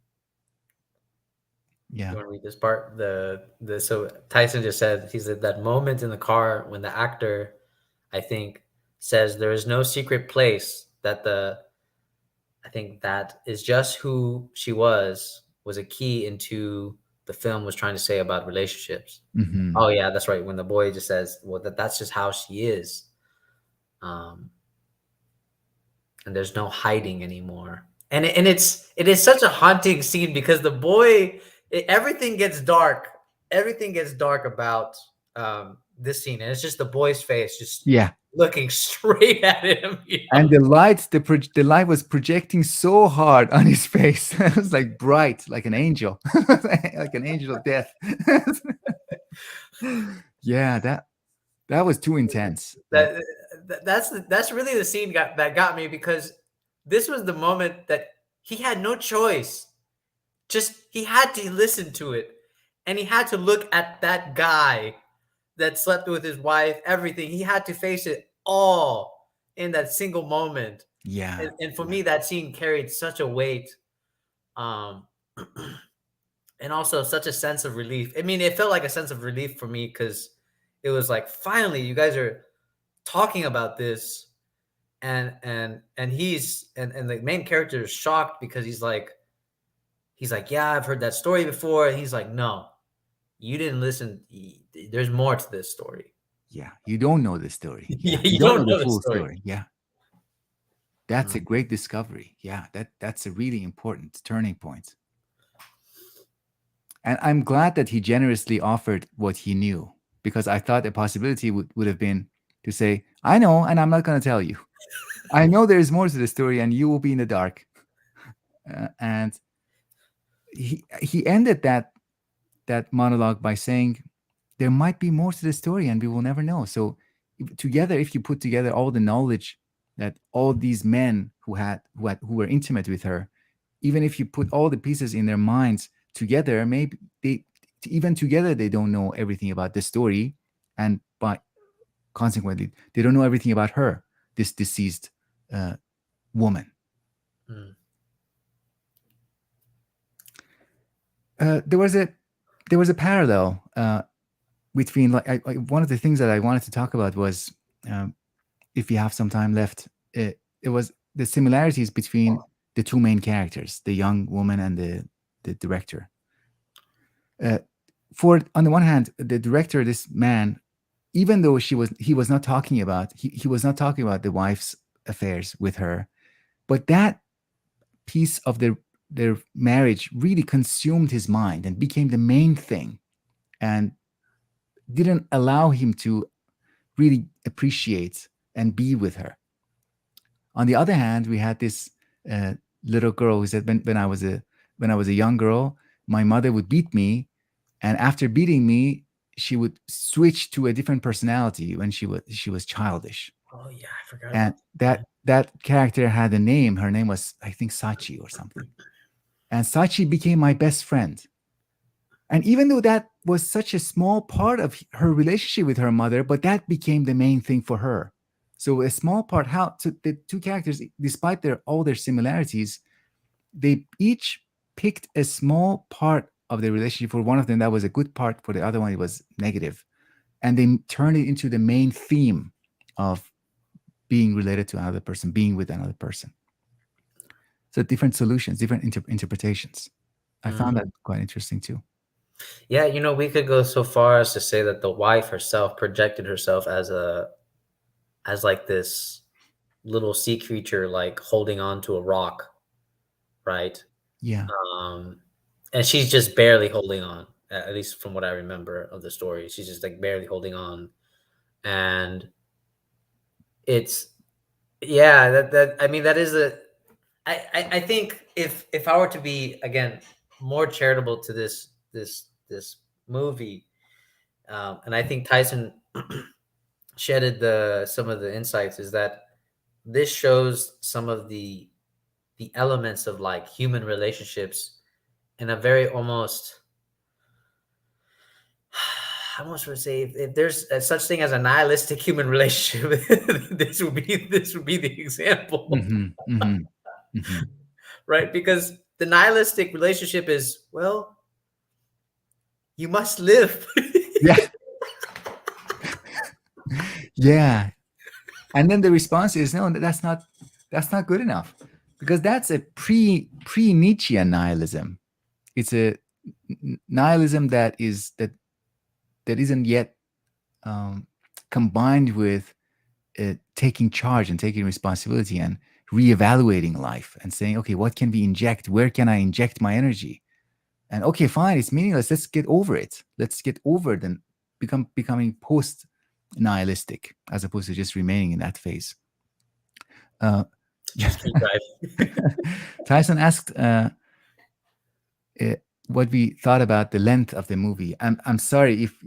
Yeah. You want to read this part? The so Tyson just said, he said that moment in the car when the actor, I think, says there is no secret place that the I think that is just who she was a key into the film was trying to say about relationships. Hmm. Oh yeah, that's right. When the boy just says, "Well, that's just how she is," um, and there's no hiding anymore. And it is such a haunting scene because the boy, everything gets dark. Everything gets dark about this scene, and it's just the boy's face just Yeah. looking straight at him. And the light was projecting so hard on his face. It was like bright, like an angel, like an angel of death. Yeah, that was too intense. That That that's really the scene that got me because this was the moment that he had no choice. Just he had to listen to it, and he had to look at that guy that slept with his wife. Everything he had to face it all in that single moment. yeah, And for yeah, me, that scene carried such a weight, um, and also such a sense of relief. I mean, it felt like a sense of relief for me because it was like finally you guys are talking about this and he's and the main character is shocked because he's like, yeah, I've heard that story before, and he's like, no, you didn't listen. There's more to this story. yeah. You don't know the story. Yeah, you You don't know don't the know the full story. story. Yeah, that's a Mm, great discovery. Yeah, that's a really important turning point. And I'm glad that he generously offered what he knew, because I thought a possibility would have been to say, I know, and I'm not going to tell you. I know there is more to the story, and you will be in the dark. And he ended that monologue by saying, there might be more to the story, and we will never know. So, together, if you put together all the knowledge that all these men who were intimate with her, even if you put all the pieces in their minds together, maybe they even together they don't know everything about the story, and by consequently they don't know everything about her, this deceased uh, woman. mm, There was a parallel between, like, one of the things that I wanted to talk about was, um, if you have some time left, it was the similarities between the two main characters, the young woman and the director. Uh, for on the one hand, the director, this man, even though he was not talking about he was not talking about the wife's affairs with her, but that piece of their marriage really consumed his mind and became the main thing, and didn't allow him to really appreciate and be with her. On the other hand, we had this uh, little girl who said, when I was a young girl, my mother would beat me, and after beating me, she would switch to a different personality when she was childish. oh yeah, I forgot And about that. that character had a name. Her name was, I think, Sachi or something. And Sachi became my best friend. And even though that was such a small part of her relationship with her mother, but that became the main thing for her. So a small part, how so the two characters, despite all their similarities, they each picked a small part of the relationship. For one of them, that was a good part. For the other one, it was negative, and they turned it into the main theme of being related to another person, being with another person. So different solutions, different interpretations. I found that Mm. quite interesting too. Yeah, we could go so far as to say that the wife herself projected herself as like this little sea creature, like holding on to a rock, right? Yeah, Um, and she's just barely holding on, at least from what I remember of the story. She's just like barely holding on. And it's, yeah, that, I mean, that is I think if I were to be, again, more charitable to this movie, and I think Tyson shedded some of the insights, is that this shows some of the elements of like human relationships in a very almost I almost would say if there's a such thing as a nihilistic human relationship, this would be the example, Mm-hmm. Mm-hmm. Mm-hmm. right? Because the nihilistic relationship is, well, you must live. Yeah. Yeah. And then the response is no, that's not good enough, because that's a pre Nietzschean nihilism. It's a nihilism that isn't yet um, combined with taking charge and taking responsibility and reevaluating life and saying, okay, what can we inject? Where can I inject my energy? And okay, fine, it's meaningless. Let's get over it. Let's get over it and becoming post nihilistic as opposed to just remaining in that phase. Uh, Just keep driving. Tyson asked uh, what we thought about the length of the movie. I'm sorry if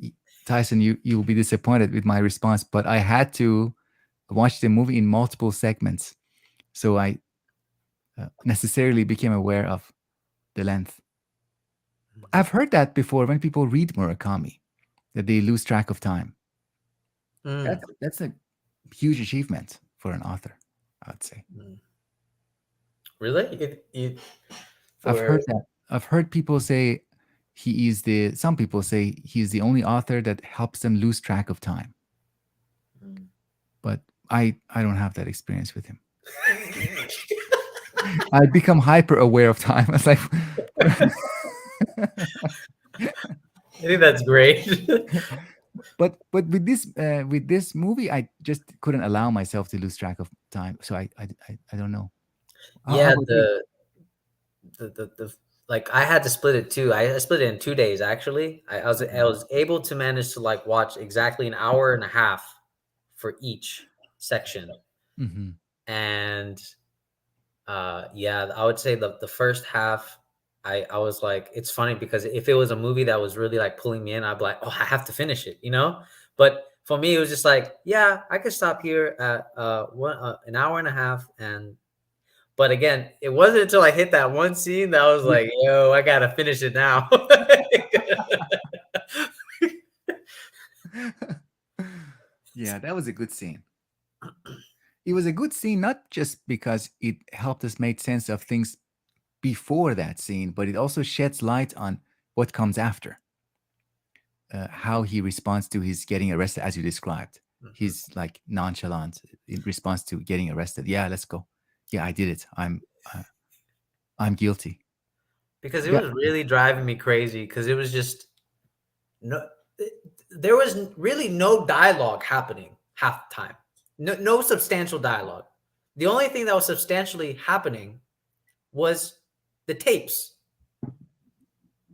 Tyson, you will be disappointed with my response, but I had to watch the movie in multiple segments, so I necessarily became aware of the length. I've heard that before when people read Murakami, that they lose track of time. Mm, That's a huge achievement for an author, I would say. mm. Really? I've For heard that. I've heard people say some people say he's the only author that helps them lose track of time. Mm. But I don't have that experience with him. I become hyper aware of time. It's like, I think that's great. but with this movie, I just couldn't allow myself to lose track of time. So I don't know. How Yeah, about you? the like I had to split it too. I split it in 2 days actually. I was able to manage to like watch exactly an hour and a half for each section. Mm-hmm. And yeah, I would say the first half I was like, it's funny because if it was a movie that was really like pulling me in, I'd be like, oh, I have to finish it, you know? But for me, it was just like, yeah, I could stop here at an hour and a half. And but again, it wasn't until I hit that one scene that I was Yeah. like, yo, I gotta finish it now. Yeah, that was a good scene. It was a good scene not just because it helped us make sense of things before that scene, but it also sheds light on what comes after. How he responds to his getting arrested, as you described. Mhm. He's like nonchalant in response to getting arrested. Yeah, let's go. Yeah, I did it. Uh, I'm guilty. Because it Yeah. was really driving me crazy because it was just no, there was really no dialogue happening half the time. No substantial dialogue. The only thing that was substantially happening was the tapes.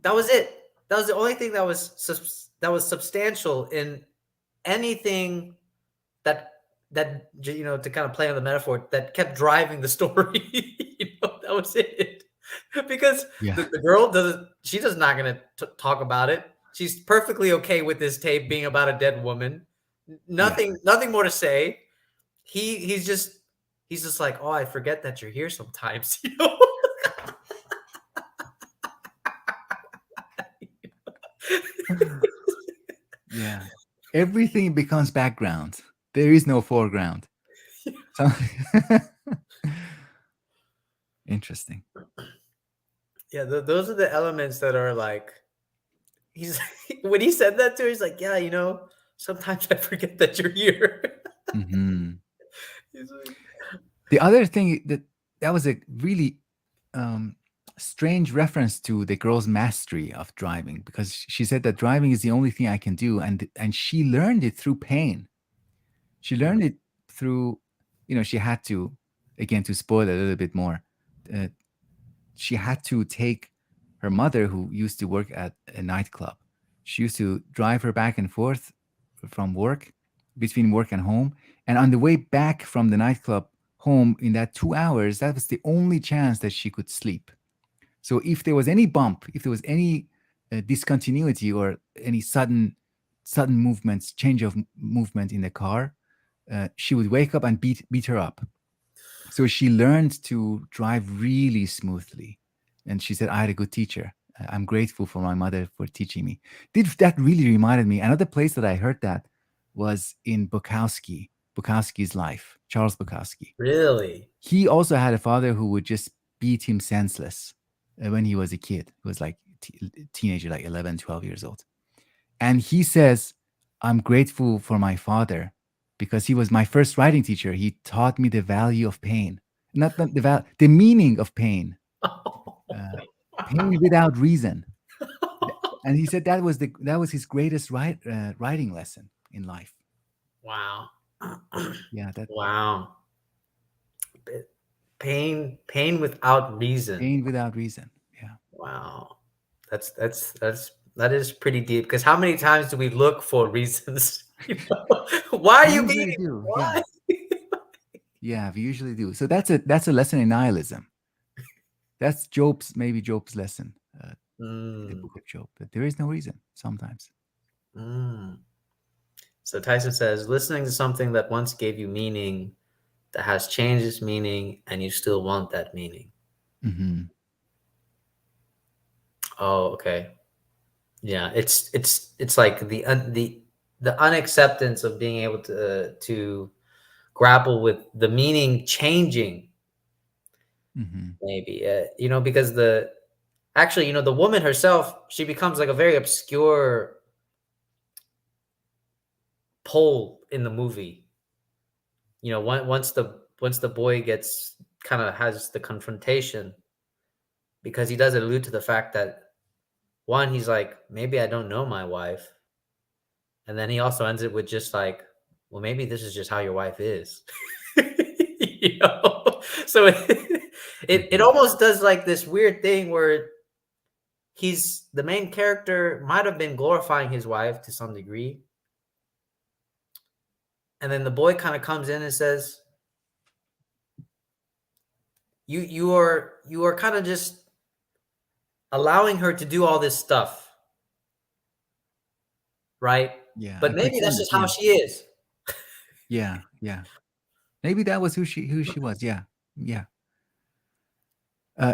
That was it. That was the only thing that was substantial in anything that to kind of play on the metaphor that kept driving the story. That was it. Because Yeah. the girl doesn't. She does not going to talk about it. She's perfectly okay with this tape being about a dead woman. Yeah. Nothing more to say. He's just like, oh, I forget that you're here sometimes. Yeah. Everything becomes background. There is no foreground. So- Interesting. Yeah, those are the elements that are like he's when he said that to her, he's like, yeah, sometimes I forget that you're here. Hmm. He's like, The other thing that was a really um, strange reference to the girl's mastery of driving, because she said that driving is the only thing I can do, and she learned it through pain. She "Mm, learned it through, she had to, again, to spoil a little bit more. Uh, she had to take her mother, who used to work at a nightclub. She used to drive her back and forth from work, between work and home. And on the way back from the nightclub home, in that 2 hours, that was the only chance that she could sleep. So if there was any bump, if there was any discontinuity or any sudden movements, change of movement in the car, she would wake up and beat her up. So she learned to drive really smoothly, and she said, "I had a good teacher." I'm grateful for my mother for teaching me. That really reminded me. Another place that I heard that was in Bukowski's life, Charles Bukowski. Really? He also had a father who would just beat him senseless when he was a kid. He was like teenager, like 11, 12 years old. And he says, I'm grateful for my father because he was my first writing teacher. He taught me the value of pain, not the meaning of pain, uh, pain without reason. And he said that was his greatest writing lesson in life. Wow. Yeah, that Wow. Pain without reason. pain without reason. Yeah, Wow. That is pretty deep, because how many times do we look for reasons? Why are we you usually beating me? do. Yeah, Why? yeah, we usually do. So that's a lesson in nihilism. That's Job's lesson, in the Mm, book of Job. That there is no reason sometimes. mm. So Tyson says, listening to something that once gave you meaning, that has changed its meaning, and you still want that meaning. Hmm. Oh, okay. Yeah, it's like the unacceptance of being able to grapple with the meaning changing, Hmm. maybe, because the woman herself, she becomes like a very obscure pole in the movie. Once the boy gets kind of has the confrontation, because he does allude to the fact that, one, he's like, maybe I don't know my wife, and then he also ends it with just like, well, maybe this is just how your wife is. So it Hmm. almost does like this weird thing where he's the main character might have been glorifying his wife to some degree, and then the boy kind of comes in and says, you are kind of just allowing her to do all this stuff, right? Yeah, But and maybe that's pretend. just how Yeah, she is. yeah, yeah. Maybe that was who she was. Yeah, yeah.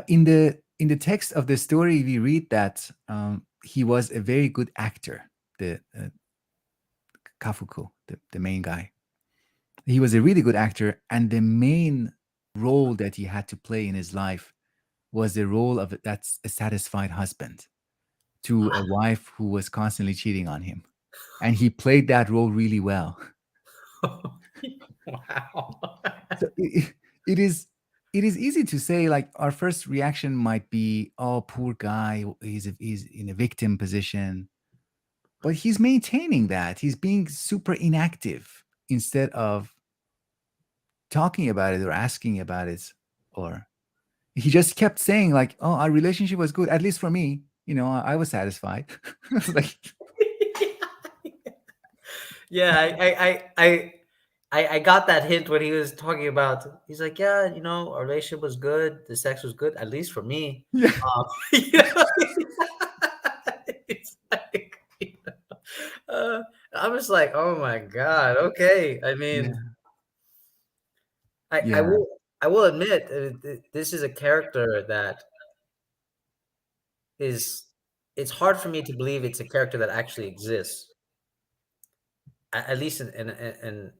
In the text of the story, we read that he was a very good actor. The Kafuko, the main guy, he was a really good actor, and the main role that he had to play in his life was the role of that's a satisfied husband to a wife who was constantly cheating on him, and he played that role really well. Wow. So it is easy to say, like, our first reaction might be, oh, poor guy, he's in a victim position, but he's maintaining that he's being super inactive instead of talking about it or asking about it, or he just kept saying, like, oh, our relationship was good, at least for me, I was satisfied. It's like, Yeah, I got that hint when he was talking about. He's like, yeah, our relationship was good, the sex was good, at least for me. yeah, You know, it's like, I was like, oh my god, okay. I mean, yeah, I, I yeah. will I will admit, this is a character that is. It's hard for me to believe it's a character that actually exists, at least in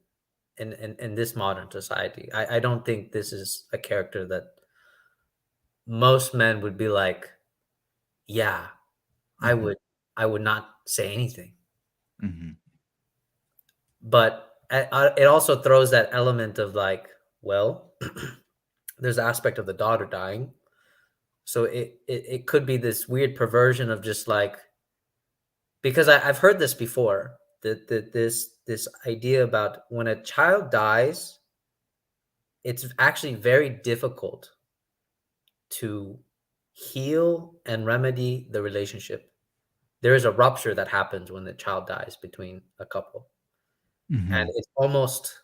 this modern society. I don't think this is a character that most men would be like, yeah, I Hmm. would I would not say anything. Hmm. But it also throws that element of like, well, there's the aspect of the daughter dying. So it could be this weird perversion of just like, because I've heard this before, that this idea about when a child dies, it's actually very difficult to heal and remedy the relationship. There is a rupture that happens when the child dies between a couple, and Hmm. it's almost.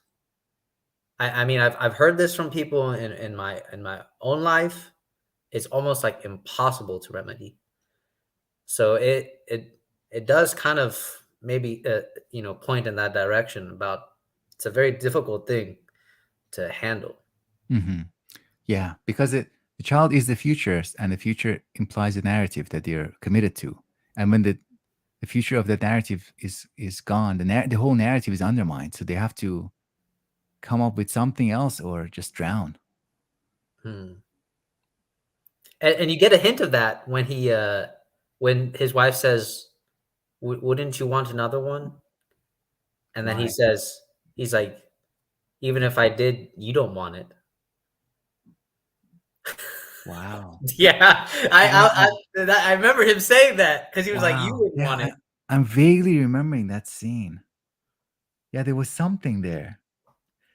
I mean, I've heard this from people in my own life. It's almost like impossible to remedy. So it does kind of maybe point in that direction about, it's a very difficult thing to handle. Hmm. Yeah, because the child is the future, and the future implies a narrative that they're committed to. And when the future of that narrative is gone, the whole narrative is undermined. So they have to come up with something else or just drown. Hmm. And you get a hint of that when his wife says, Wouldn't you want another one?" And then he Right. says, he's like, "Even if I did, you don't want it." Wow. Yeah, Yeah. I remember him saying that because he was like, "You Wow. wouldn't Yeah. want it." I'm vaguely remembering that scene. Yeah, there was something there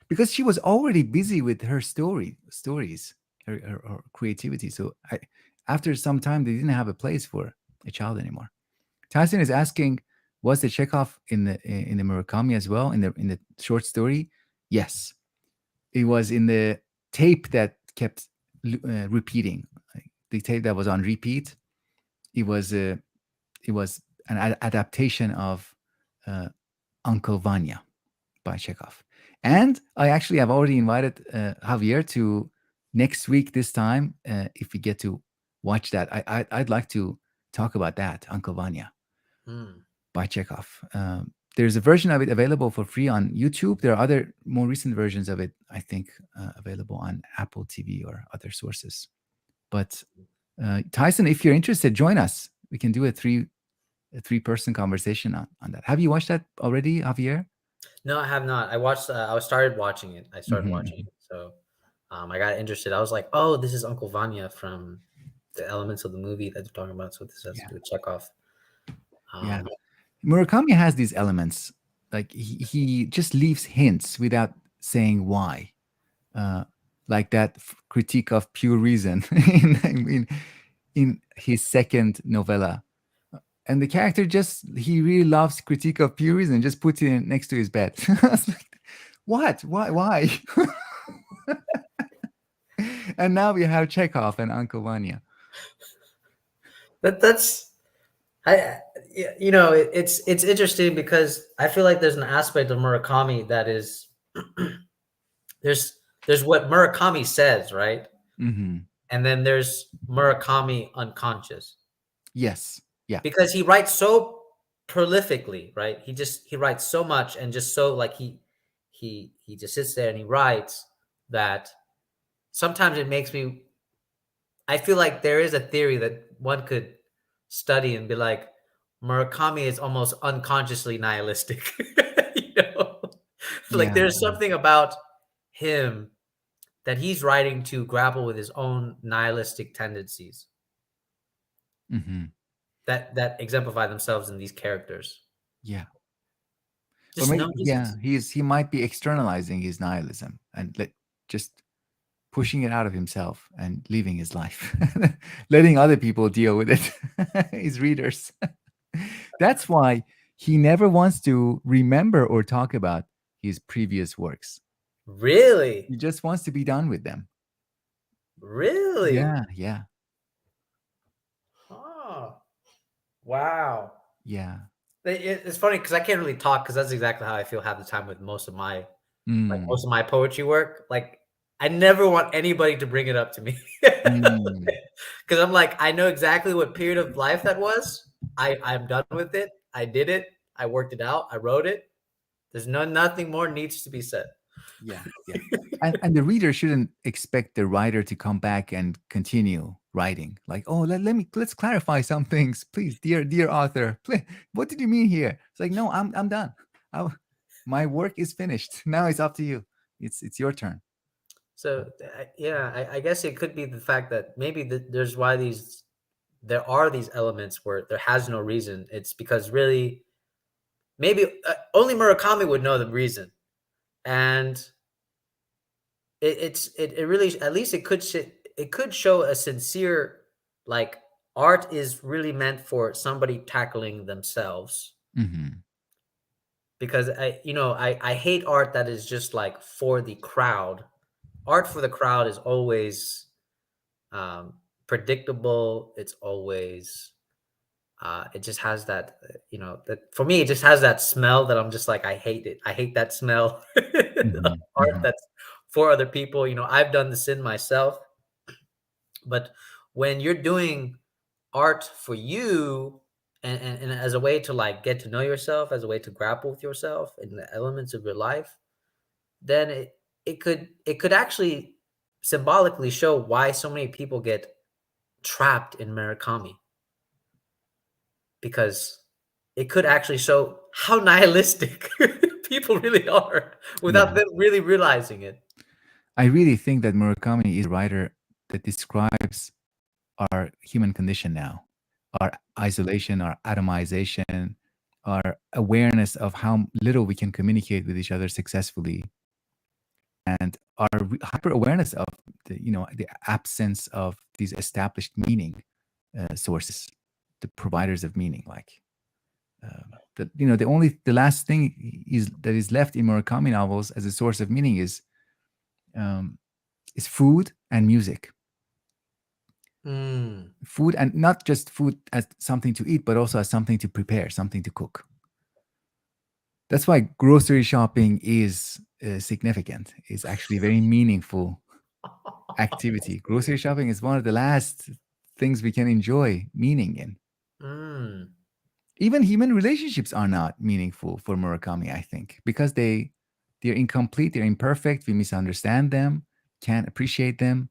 because she was already busy with her stories, her creativity. So after some time, they didn't have a place for a child anymore. Tyson is asking, was the Chekhov in the Murakami as well in the short story? Yes, it was in the tape that kept repeating. Like, the tape that was on repeat. It was it was an adaptation of uh, Uncle Vanya by Chekhov. And I actually have already invited Javier to next week this time if we get to watch that. I'd like to talk about that, Uncle Vanya Hmm. by Chekhov. There's a version of it available for free on YouTube. There are other more recent versions of it, I think, available on Apple TV or other sources. But Tyson, if you're interested, join us. We can do a three person conversation on that. Have you watched that already, Javier? No, I have not. I watched. I started watching it. I started watching Hmm. it. So, I got interested. I was like, "Oh, this is Uncle Vanya from the elements of the movie that they're talking about." So this has to Yeah, do with Chekhov. yeah. Um, Murakami has these elements. Like he just leaves hints without saying why. Uh, like that critique of pure reason in his second novella. And the character just he really loves critique of pure reason, just puts it in next to his bed. I was like, what? Why? And now we have Chekhov and Uncle Vanya. that's I. It's interesting because I feel like there's an aspect of Murakami that is there's there's what Murakami says, right? Hmm. And then there's Murakami unconscious Yes. Yeah. because he writes so prolifically, right? He writes so much and just so like he just sits there and he writes that sometimes it makes me I feel like there is a theory that one could study and be like Murakami is almost unconsciously nihilistic. you know? Like Yeah. there's something about him that he's writing to grapple with his own nihilistic tendencies Hmm. that exemplify themselves in these characters. Yeah. Or Just maybe, no yeah, reasons. he might be externalizing his nihilism and just pushing it out of himself and living his life, letting other people deal with it, his readers. That's why he never wants to remember or talk about his previous works. Really? He just wants to be done with them. Really? Yeah, yeah, Oh, wow. yeah. It's funny because I can't really talk because that's exactly how I feel half the time with Mm, most of my poetry work. Like I never want anybody to bring it up to me mm, because I'm like I know exactly what period of life that was. I'm done with it. I did it. I worked it out. I wrote it. There's nothing more needs to be said. yeah, yeah. And the reader shouldn't expect the writer to come back and continue writing. Like, oh, let's clarify some things, please, dear author. Please, what did you mean here? It's like, no, I'm done. I, my work is finished. Now it's up to you. It's your turn. So yeah, I guess it could be the fact that maybe there's why there are these elements where there has no reason. It's because really maybe only Murakami would know the reason, and it really at least it could show a sincere like art is really meant for somebody tackling themselves Hmm. because I hate art that is just like for the crowd. Art for the crowd is always um, predictable. It's always it just has that that for me it just has that smell that I'm just like I hate it. I hate that smell of Hmm. art Hmm. that's for other people. I've done the sin myself. But when you're doing art for you, and as a way to like get to know yourself, as a way to grapple with yourself and the elements of your life, then it could actually symbolically show why so many people get trapped in Murakami, because it could actually show how nihilistic people really are without Yeah. them really realizing it. I really think that Murakami is a writer that describes our human condition now, our isolation, our atomization, our awareness of how little we can communicate with each other successfully, and our hyper awareness of the absence of these established meaning sources, the providers of meaning. Like the last thing that is left in Murakami novels as a source of meaning um, is food and music. Mm. Food, and not just food as something to eat, but also as something to prepare, something to cook. That's why grocery shopping is significant. It's actually a very meaningful activity. Grocery shopping is one of the last things we can enjoy meaning in. Mm. Even human relationships are not meaningful for Murakami, I think, because they're incomplete, they're imperfect, we misunderstand them, can't appreciate them.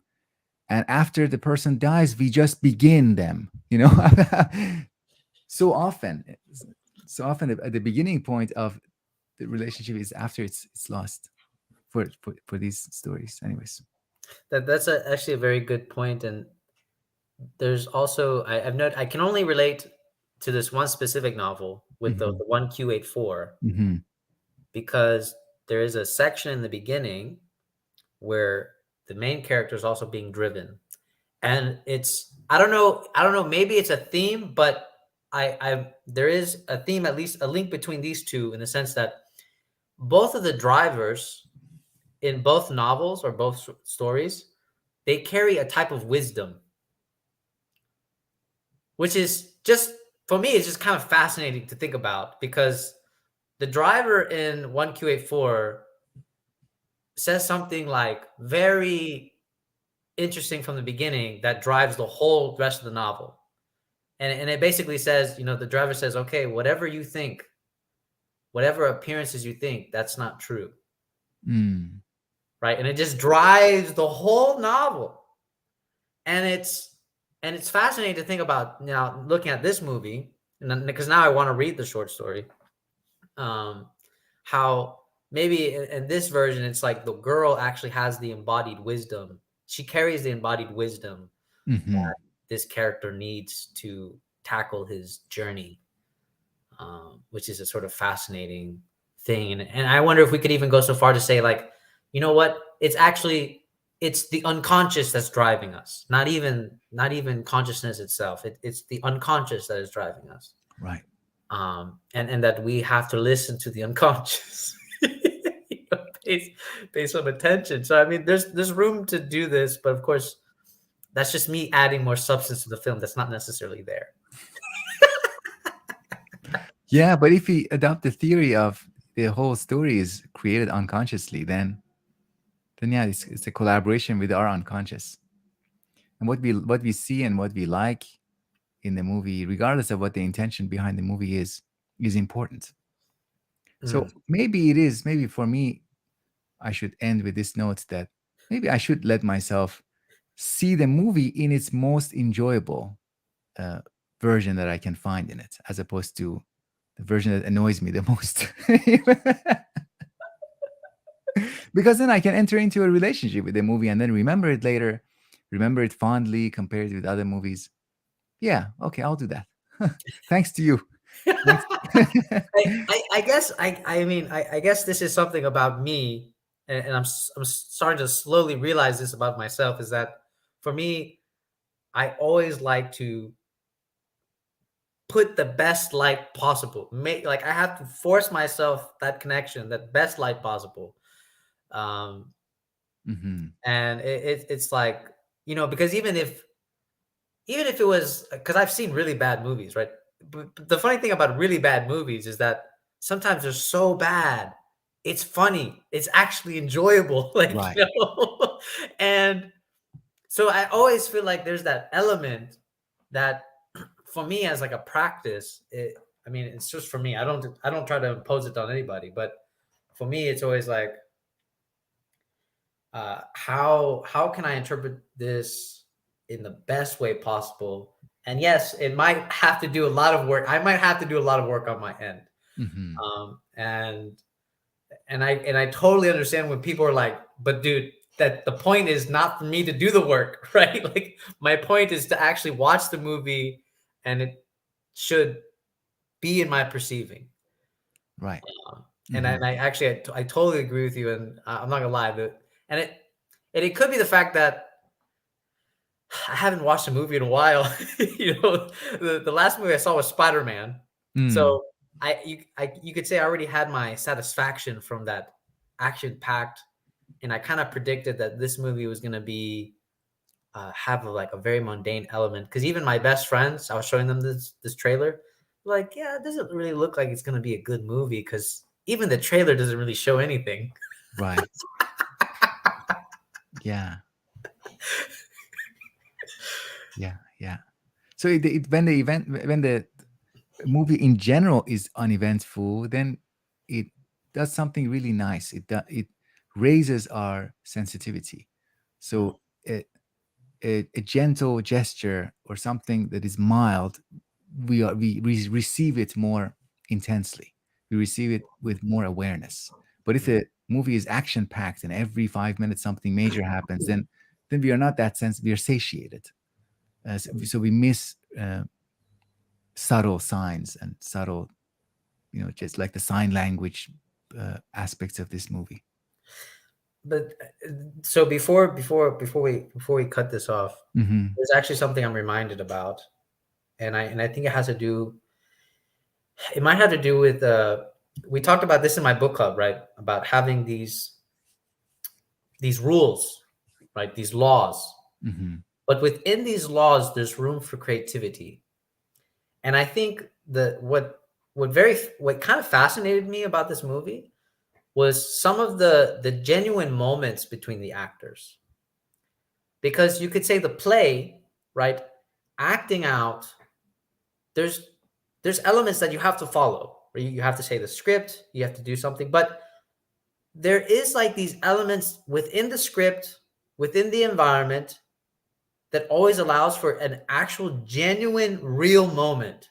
And after the person dies, we just begin them, so often. So often at the beginning point of the relationship is after it's lost for these stories. Anyways. Actually a very good point. And there's also I've noted I can only relate to this one specific novel with the, Hmm. the 1Q84, Hmm. because there is a section in the beginning where the main character is also being driven, and it's I don't know, maybe it's a theme, but I there is a theme, at least a link between these two, in the sense that both of the drivers in both novels or both stories, they carry a type of wisdom, which is just, for me, it's just kind of fascinating to think about, because the driver in 1Q84 says something like very interesting from the beginning that drives the whole rest of the novel. And it basically says, the driver says, okay, whatever you think, whatever appearances you think, that's not true. Mm. Right. And it just drives the whole novel. And it's fascinating to think about now, looking at this movie, and because now I want to read the short story. Um, how maybe in this version, it's like the girl actually has the embodied wisdom. She carries the embodied wisdom Hmm. this character needs to tackle his journey, which is a sort of fascinating thing. And I wonder if we could even go so far to say, like, you know what? It's the unconscious that's driving us, not even consciousness itself. It's the unconscious that is driving us, Right. and that we have to listen to the unconscious. Pay some attention. So I mean, there's room to do this, but of course, that's just me adding more substance to the film that's not necessarily there. Yeah, but if we adopt the theory of the whole story is created unconsciously, then yeah, it's a collaboration with our unconscious. And what we see and what we like in the movie, regardless of what the intention behind the movie is important. So Mm. maybe for me, I should end with this note that maybe I should let myself see the movie in its most enjoyable uh, version that I can find in it, as opposed to the version that annoys me the most. Because then I can enter into a relationship with the movie and then remember it later, remember it fondly, compare it with other movies. Yeah, okay, I'll do that. Thanks to you. Thanks. I guess I guess this is something about me, and I'm starting to slowly realize this about myself, is that for me, I always like to put the best light possible. Make like I have to force myself that connection, that best light possible. Um, Hmm. and it's like, because even if it was, because I've seen really bad movies, right? But the funny thing about really bad movies is that sometimes they're so bad, it's funny. It's actually enjoyable, like, Right. and So I always feel like there's that element that for me as like a practice, I mean, it's just for me. I don't try to impose it on anybody, but for me, it's always like, how can I interpret this in the best way possible? And yes, it might have to do a lot of work. I might have to do a lot of work on my end. Hmm. And I totally understand when people are like, but dude, that the point is not for me to do the work, right? Like my point is to actually watch the movie, and it should be in my perceiving. Right. And Hmm. I actually I totally agree with you, and I'm not gonna lie, and it and it could be the fact that I haven't watched a movie in a while. The last movie I saw was Spider-Man, Mm. so you could say I already had my satisfaction from that action packed, and I kind of predicted that this movie was gonna be have like a very mundane element. Because even my best friends, I was showing them this trailer, like, yeah, it doesn't really look like it's gonna be a good movie because even the trailer doesn't really show anything. Right. Yeah. Yeah. Yeah. So when the movie in general is uneventful, then it does something really nice. It raises our sensitivity. Mm, So a gentle gesture or something that is mild, we receive it more intensely. We receive it with more awareness. But if mm. a movie is action packed and every 5 minutes something major happens, then we are not that sense. We are satiated. So we miss subtle signs and subtle, just like the sign language aspects of this movie. But so before we cut this off, Hmm. there's actually something I'm reminded about, and I think it has to do. It might have to do with we talked about this in my book club, right? About having these rules, right? These laws. Hmm. But within these laws, there's room for creativity. And I think what kind of fascinated me about this movie was some of the genuine moments between the actors. Because you could say the play, right? Acting out, there's there's elements that you have to follow. Right? You have to say the script, you have to do something, but there is like these elements within the script, within the environment, that always allows for an actual genuine real moment.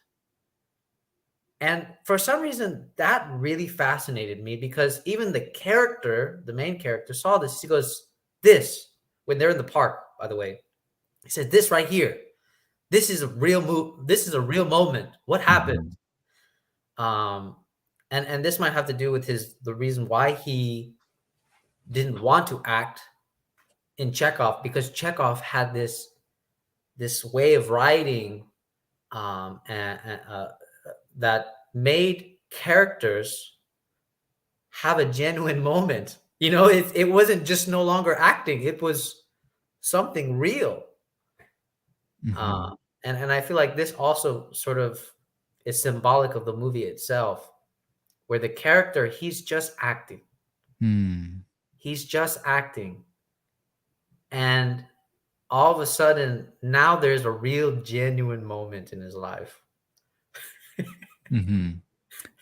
And for some reason that really fascinated me, because even the main character saw this. He goes, this, when they're in the park, by the way, he said, this right here, this is a real move, this is a real moment, what happened? Hmm. um and this might have to do with the reason why he didn't want to act in Chekhov, because Chekhov had this way of writing, that made characters have a genuine moment. It wasn't just no longer acting; it was something real. Hmm. Uh, and I feel like this also sort of is symbolic of the movie itself, where the character, he's just acting, Hmm. he's just acting, and all of a sudden now there's a real genuine moment in his life. Hmm.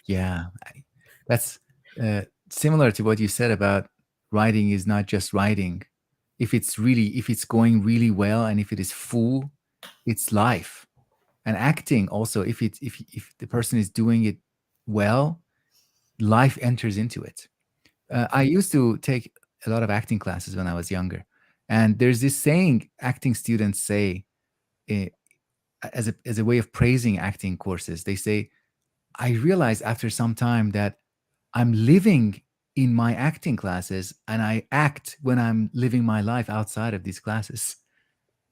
Yeah, that's similar to what you said about writing is not just writing. If it's going really well and if it is full, it's life. And acting also, if the person is doing it well, life enters into it. I used to take a lot of acting classes when I was younger, and there's this saying acting students say, uh, as a way of praising acting courses. They say, I realized after some time that I'm living in my acting classes and I act when I'm living my life outside of these classes.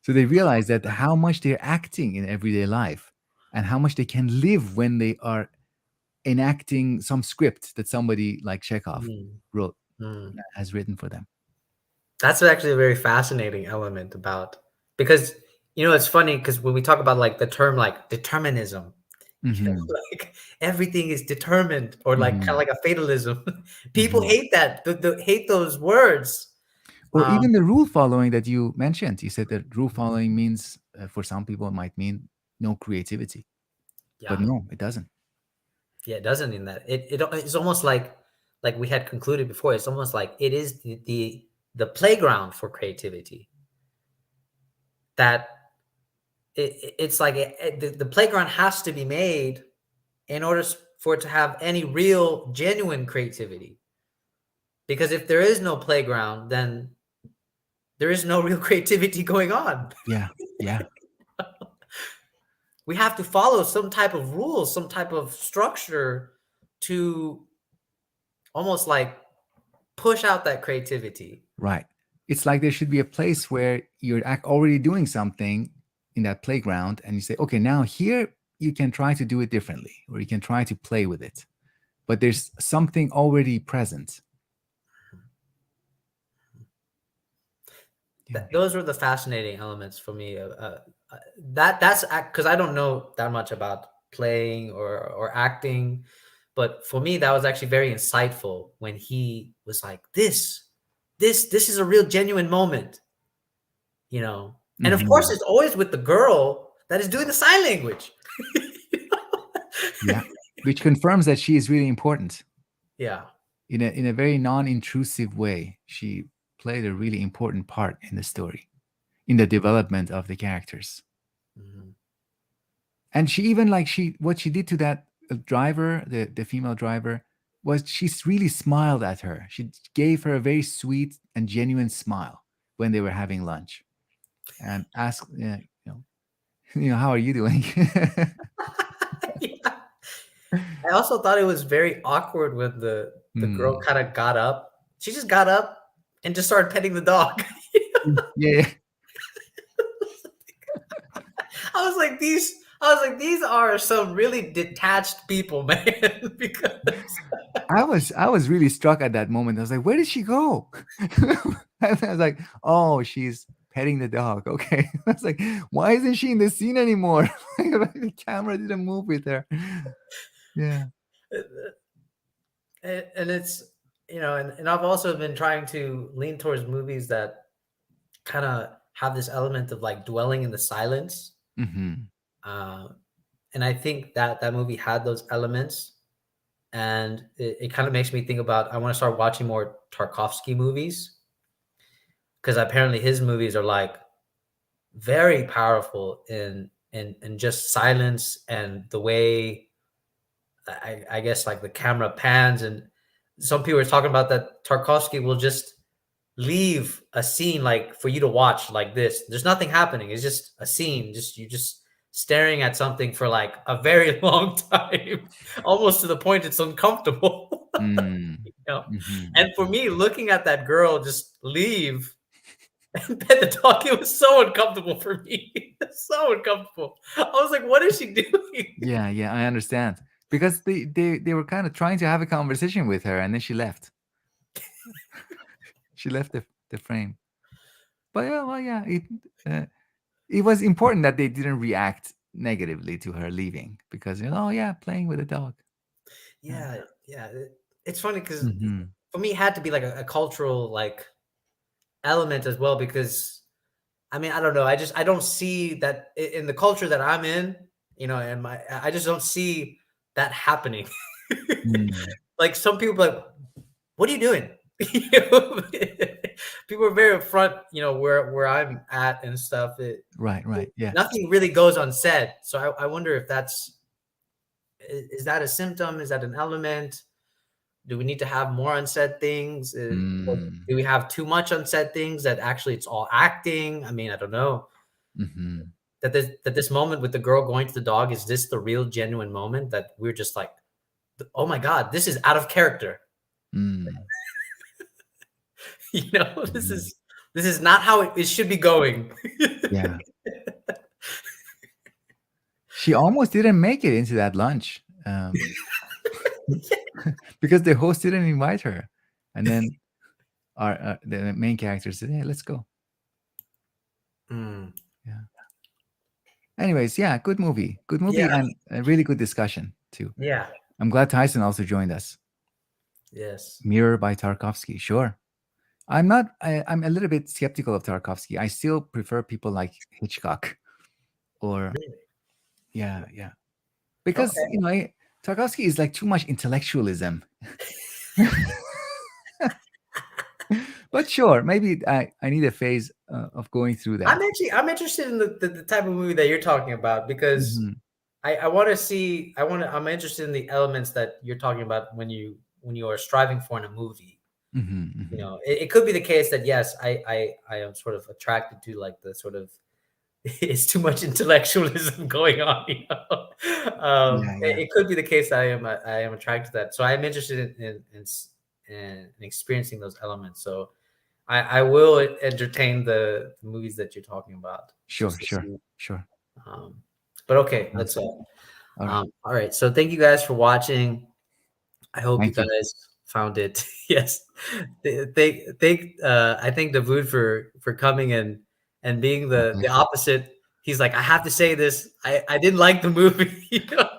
So they realize that how much they're acting in everyday life and how much they can live when they are enacting some script that somebody like Chekhov Mm, wrote, mm. has written for them. That's actually a very fascinating element about, because it's funny because when we talk about like the term like determinism, Hmm. like everything is determined, or like kind of Hmm. like a fatalism. People Hmm. hate that, hate those words. Or Um, even the rule following that you mentioned. You said that rule following means, for some people, it might mean no creativity. But yeah, no, it doesn't. yeah, it doesn't mean that. It's almost like we had concluded before. It's almost like it is the playground for creativity. That it's like the playground has to be made in order for it to have any real, genuine creativity. Because if there is no playground, then there is no real creativity going on. Yeah, yeah, We have to follow some type of rules, some type of structure to almost like push out that creativity. right. It's like there should be a place where you're already doing something in that playground, and you say, okay, now here you can try to do it differently, or you can try to play with it. But there's something already present. Yeah. Those were the fascinating elements for me. That's because I don't know that much about playing or acting, but for me that was actually very insightful when he was like, this is a real genuine moment, you know. And of course, Hmm. it's always with the girl that is doing the sign language. Yeah. Which confirms that she is really important Yeah. in a very non-intrusive way. She played a really important part in the story, in the development of the characters. Mhm. And she even, like, she what she did to that driver, the female driver, was she really smiled at her. She gave her a very sweet and genuine smile when they were having lunch, and asked, how are you doing? Yeah. I also thought it was very awkward when the girl Hmm. kind of got up. She just got up and just started petting the dog. Yeah, yeah. I was like, these are some really detached people, man. Because I was really struck at that moment. I was like, where did she go? And I was like, oh, she's petting the dog. Okay. I was like, why isn't she in the scene anymore? The camera didn't move with her. Yeah. and it's and I've also been trying to lean towards movies that kind of have this element of like dwelling in the silence. Hmm. Uh, and I think that that movie had those elements, and it kind of makes me think about I want to start watching more Tarkovsky movies because apparently his movies are like very powerful in just silence and the way I guess like the camera pans. And some people are talking about that Tarkovsky will just leave a scene like for you to watch like this. There's nothing happening. It's just a scene. Just you just staring at something for like a very long time, almost to the point it's uncomfortable. Mm. You know? Hmm. And for me, looking at that girl just leave and pet the dog, it was so uncomfortable for me. So uncomfortable. I was like, what is she doing? Yeah, yeah, I understand. Because they were kind of trying to have a conversation with her, and then she left. She left the frame. But yeah, well, yeah, it was important that they didn't react negatively to her leaving, because, oh yeah, playing with a dog. Yeah. Yeah, yeah. It's funny because Hmm. for me, it had to be like a cultural like element as well. Because I mean, I don't know. I don't see that in the culture that I'm in. And I just don't see that happening. Mm. Like some people, are like, what are you doing? You know? People are very upfront. Where I'm at and stuff. Right, right. Yeah. Nothing really goes unsaid. So I wonder if is that a symptom? Is that an element? Do we need to have more unsaid things? Or Mm. do we have too much unsaid things that actually it's all acting? I mean, I don't know. Hmm. That this moment with the girl going to the dog, is this the real genuine moment that we're just like, oh my god, this is out of character. Mm. This Hmm. is not how it should be going. Yeah. She almost didn't make it into that lunch, because the host didn't invite her. And then the main character said, "Hey, let's go." Mm, Yeah. Anyways, yeah, good movie, yeah, and a really good discussion too. yeah, I'm glad Tyson also joined us. yes. Mirror by Tarkovsky. Sure. I'm not. I'm a little bit skeptical of Tarkovsky. I still prefer people like Hitchcock or Really? yeah, yeah, because Okay. Tarkovsky is like too much intellectualism. But sure, maybe I need a phase of going through that. I'm interested in the type of movie that you're talking about because Hmm. I want to see I'm interested in the elements that you're talking about when you are striving for in a movie. Hmm. You Hmm. know, it could be the case that yes, I am sort of attracted to like the sort of it's too much intellectualism going on. You know, Yeah, yeah, it could be the case that I am attracted to that. So I'm interested in experiencing those elements. So I will entertain the movies that you're talking about sure, just to sure, see. sure. Um, but okay, Sounds let's. good. All right. All right. So thank you guys for watching. I hope you Thank you. guys found it. Yes. I thank Davood for coming and being My the pleasure. opposite. He's like, I have to say this. I didn't like the movie. You know?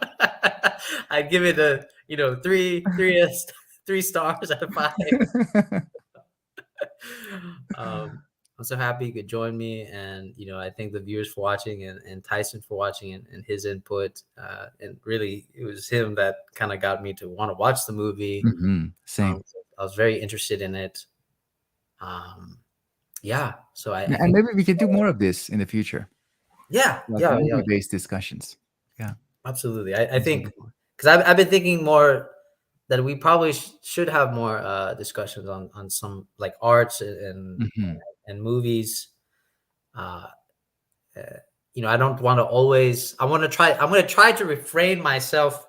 I'd give it a three stars out of five. Um, I'm so happy you could join me, and I thank the viewers for watching, and Tyson for watching, and his input. And really, it was him that kind of got me to want to watch the movie. Same. So I was very interested in it. Um, yeah, so I And think, maybe we can do more of this in the future, yeah, like yeah, yeah, movie-based discussions. Yeah. absolutely. I That's think wonderful. because I've been thinking more that we probably should have more discussions on some like arts Hmm. and movies. Uh, uh, I don't want to always. I'm going to try to refrain myself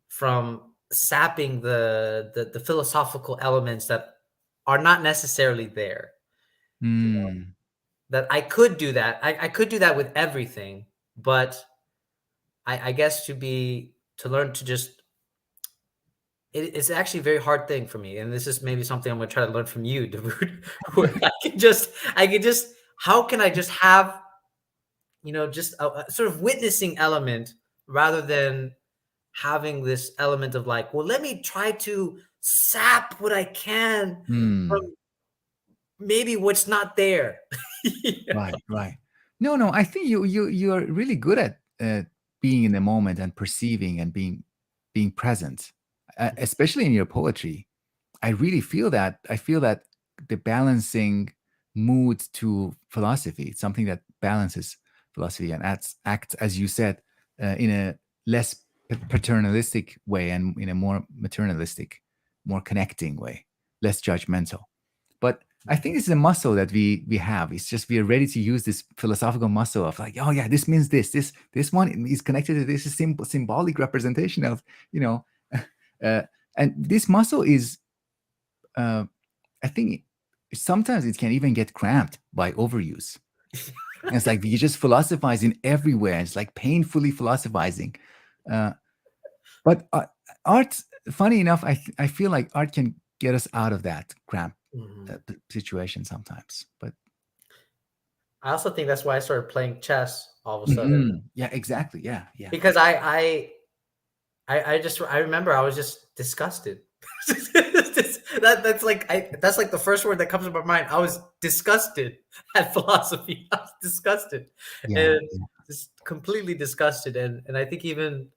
from sapping the philosophical elements that are not necessarily there. Mm. That I could do that. I could do that with everything, but I guess to learn to just it's actually a very hard thing for me, and this is maybe something I'm going to try to learn from you, Dawood. Where I can just how can I just have just a sort of witnessing element rather than having this element of like, well, let me try to sap what I can Mm. from maybe what's not there. Yeah. Right, right. No, no, I think you're really good at being in the moment and perceiving and being present, especially in your poetry. I really feel that. I feel that the balancing mood to philosophy, it's something that balances philosophy and acts as you said, in a less paternalistic way and in a more maternalistic, more connecting way, less judgmental. But I think this is a muscle that we have. It's just we are ready to use this philosophical muscle of like, oh yeah, this means this. This one is connected to this is symbolic representation of you know, uh, and this muscle is uh, I think sometimes it can even get cramped by overuse. And it's like you just philosophizing everywhere. It's like painfully philosophizing. Uh, but art, funny enough, I feel like art can get us out of that cramp Mhm. situation sometimes. But I also think that's why I started playing chess all of a sudden mhm, yeah, exactly. Yeah, yeah. because I remember I was just disgusted. That's like the first word that comes to my mind. I was disgusted at philosophy. I was disgusted Yeah. and just completely disgusted. And I think even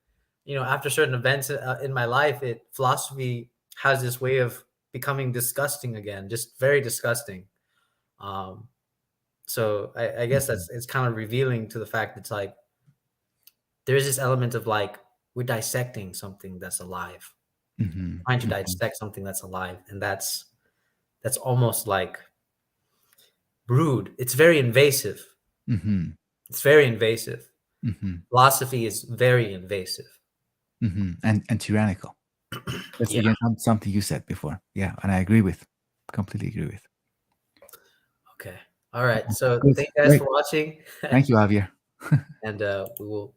after certain events in my life, philosophy has this way of becoming disgusting again, just very disgusting. Um, so I guess Mhm, it's kind of revealing to the fact that it's like there is this element of like we're dissecting something that's alive, mhm, trying to mhm, dissect something that's alive, and that's almost like rude. It's very invasive. mhm, It's very invasive. mhm, Philosophy is very invasive. mhm. And tyrannical. That's Yeah. again something you said before. Yeah, and I agree with, completely agree with. Okay. All right. So Good, thank you guys great. for watching, Thank you, Javier. and we will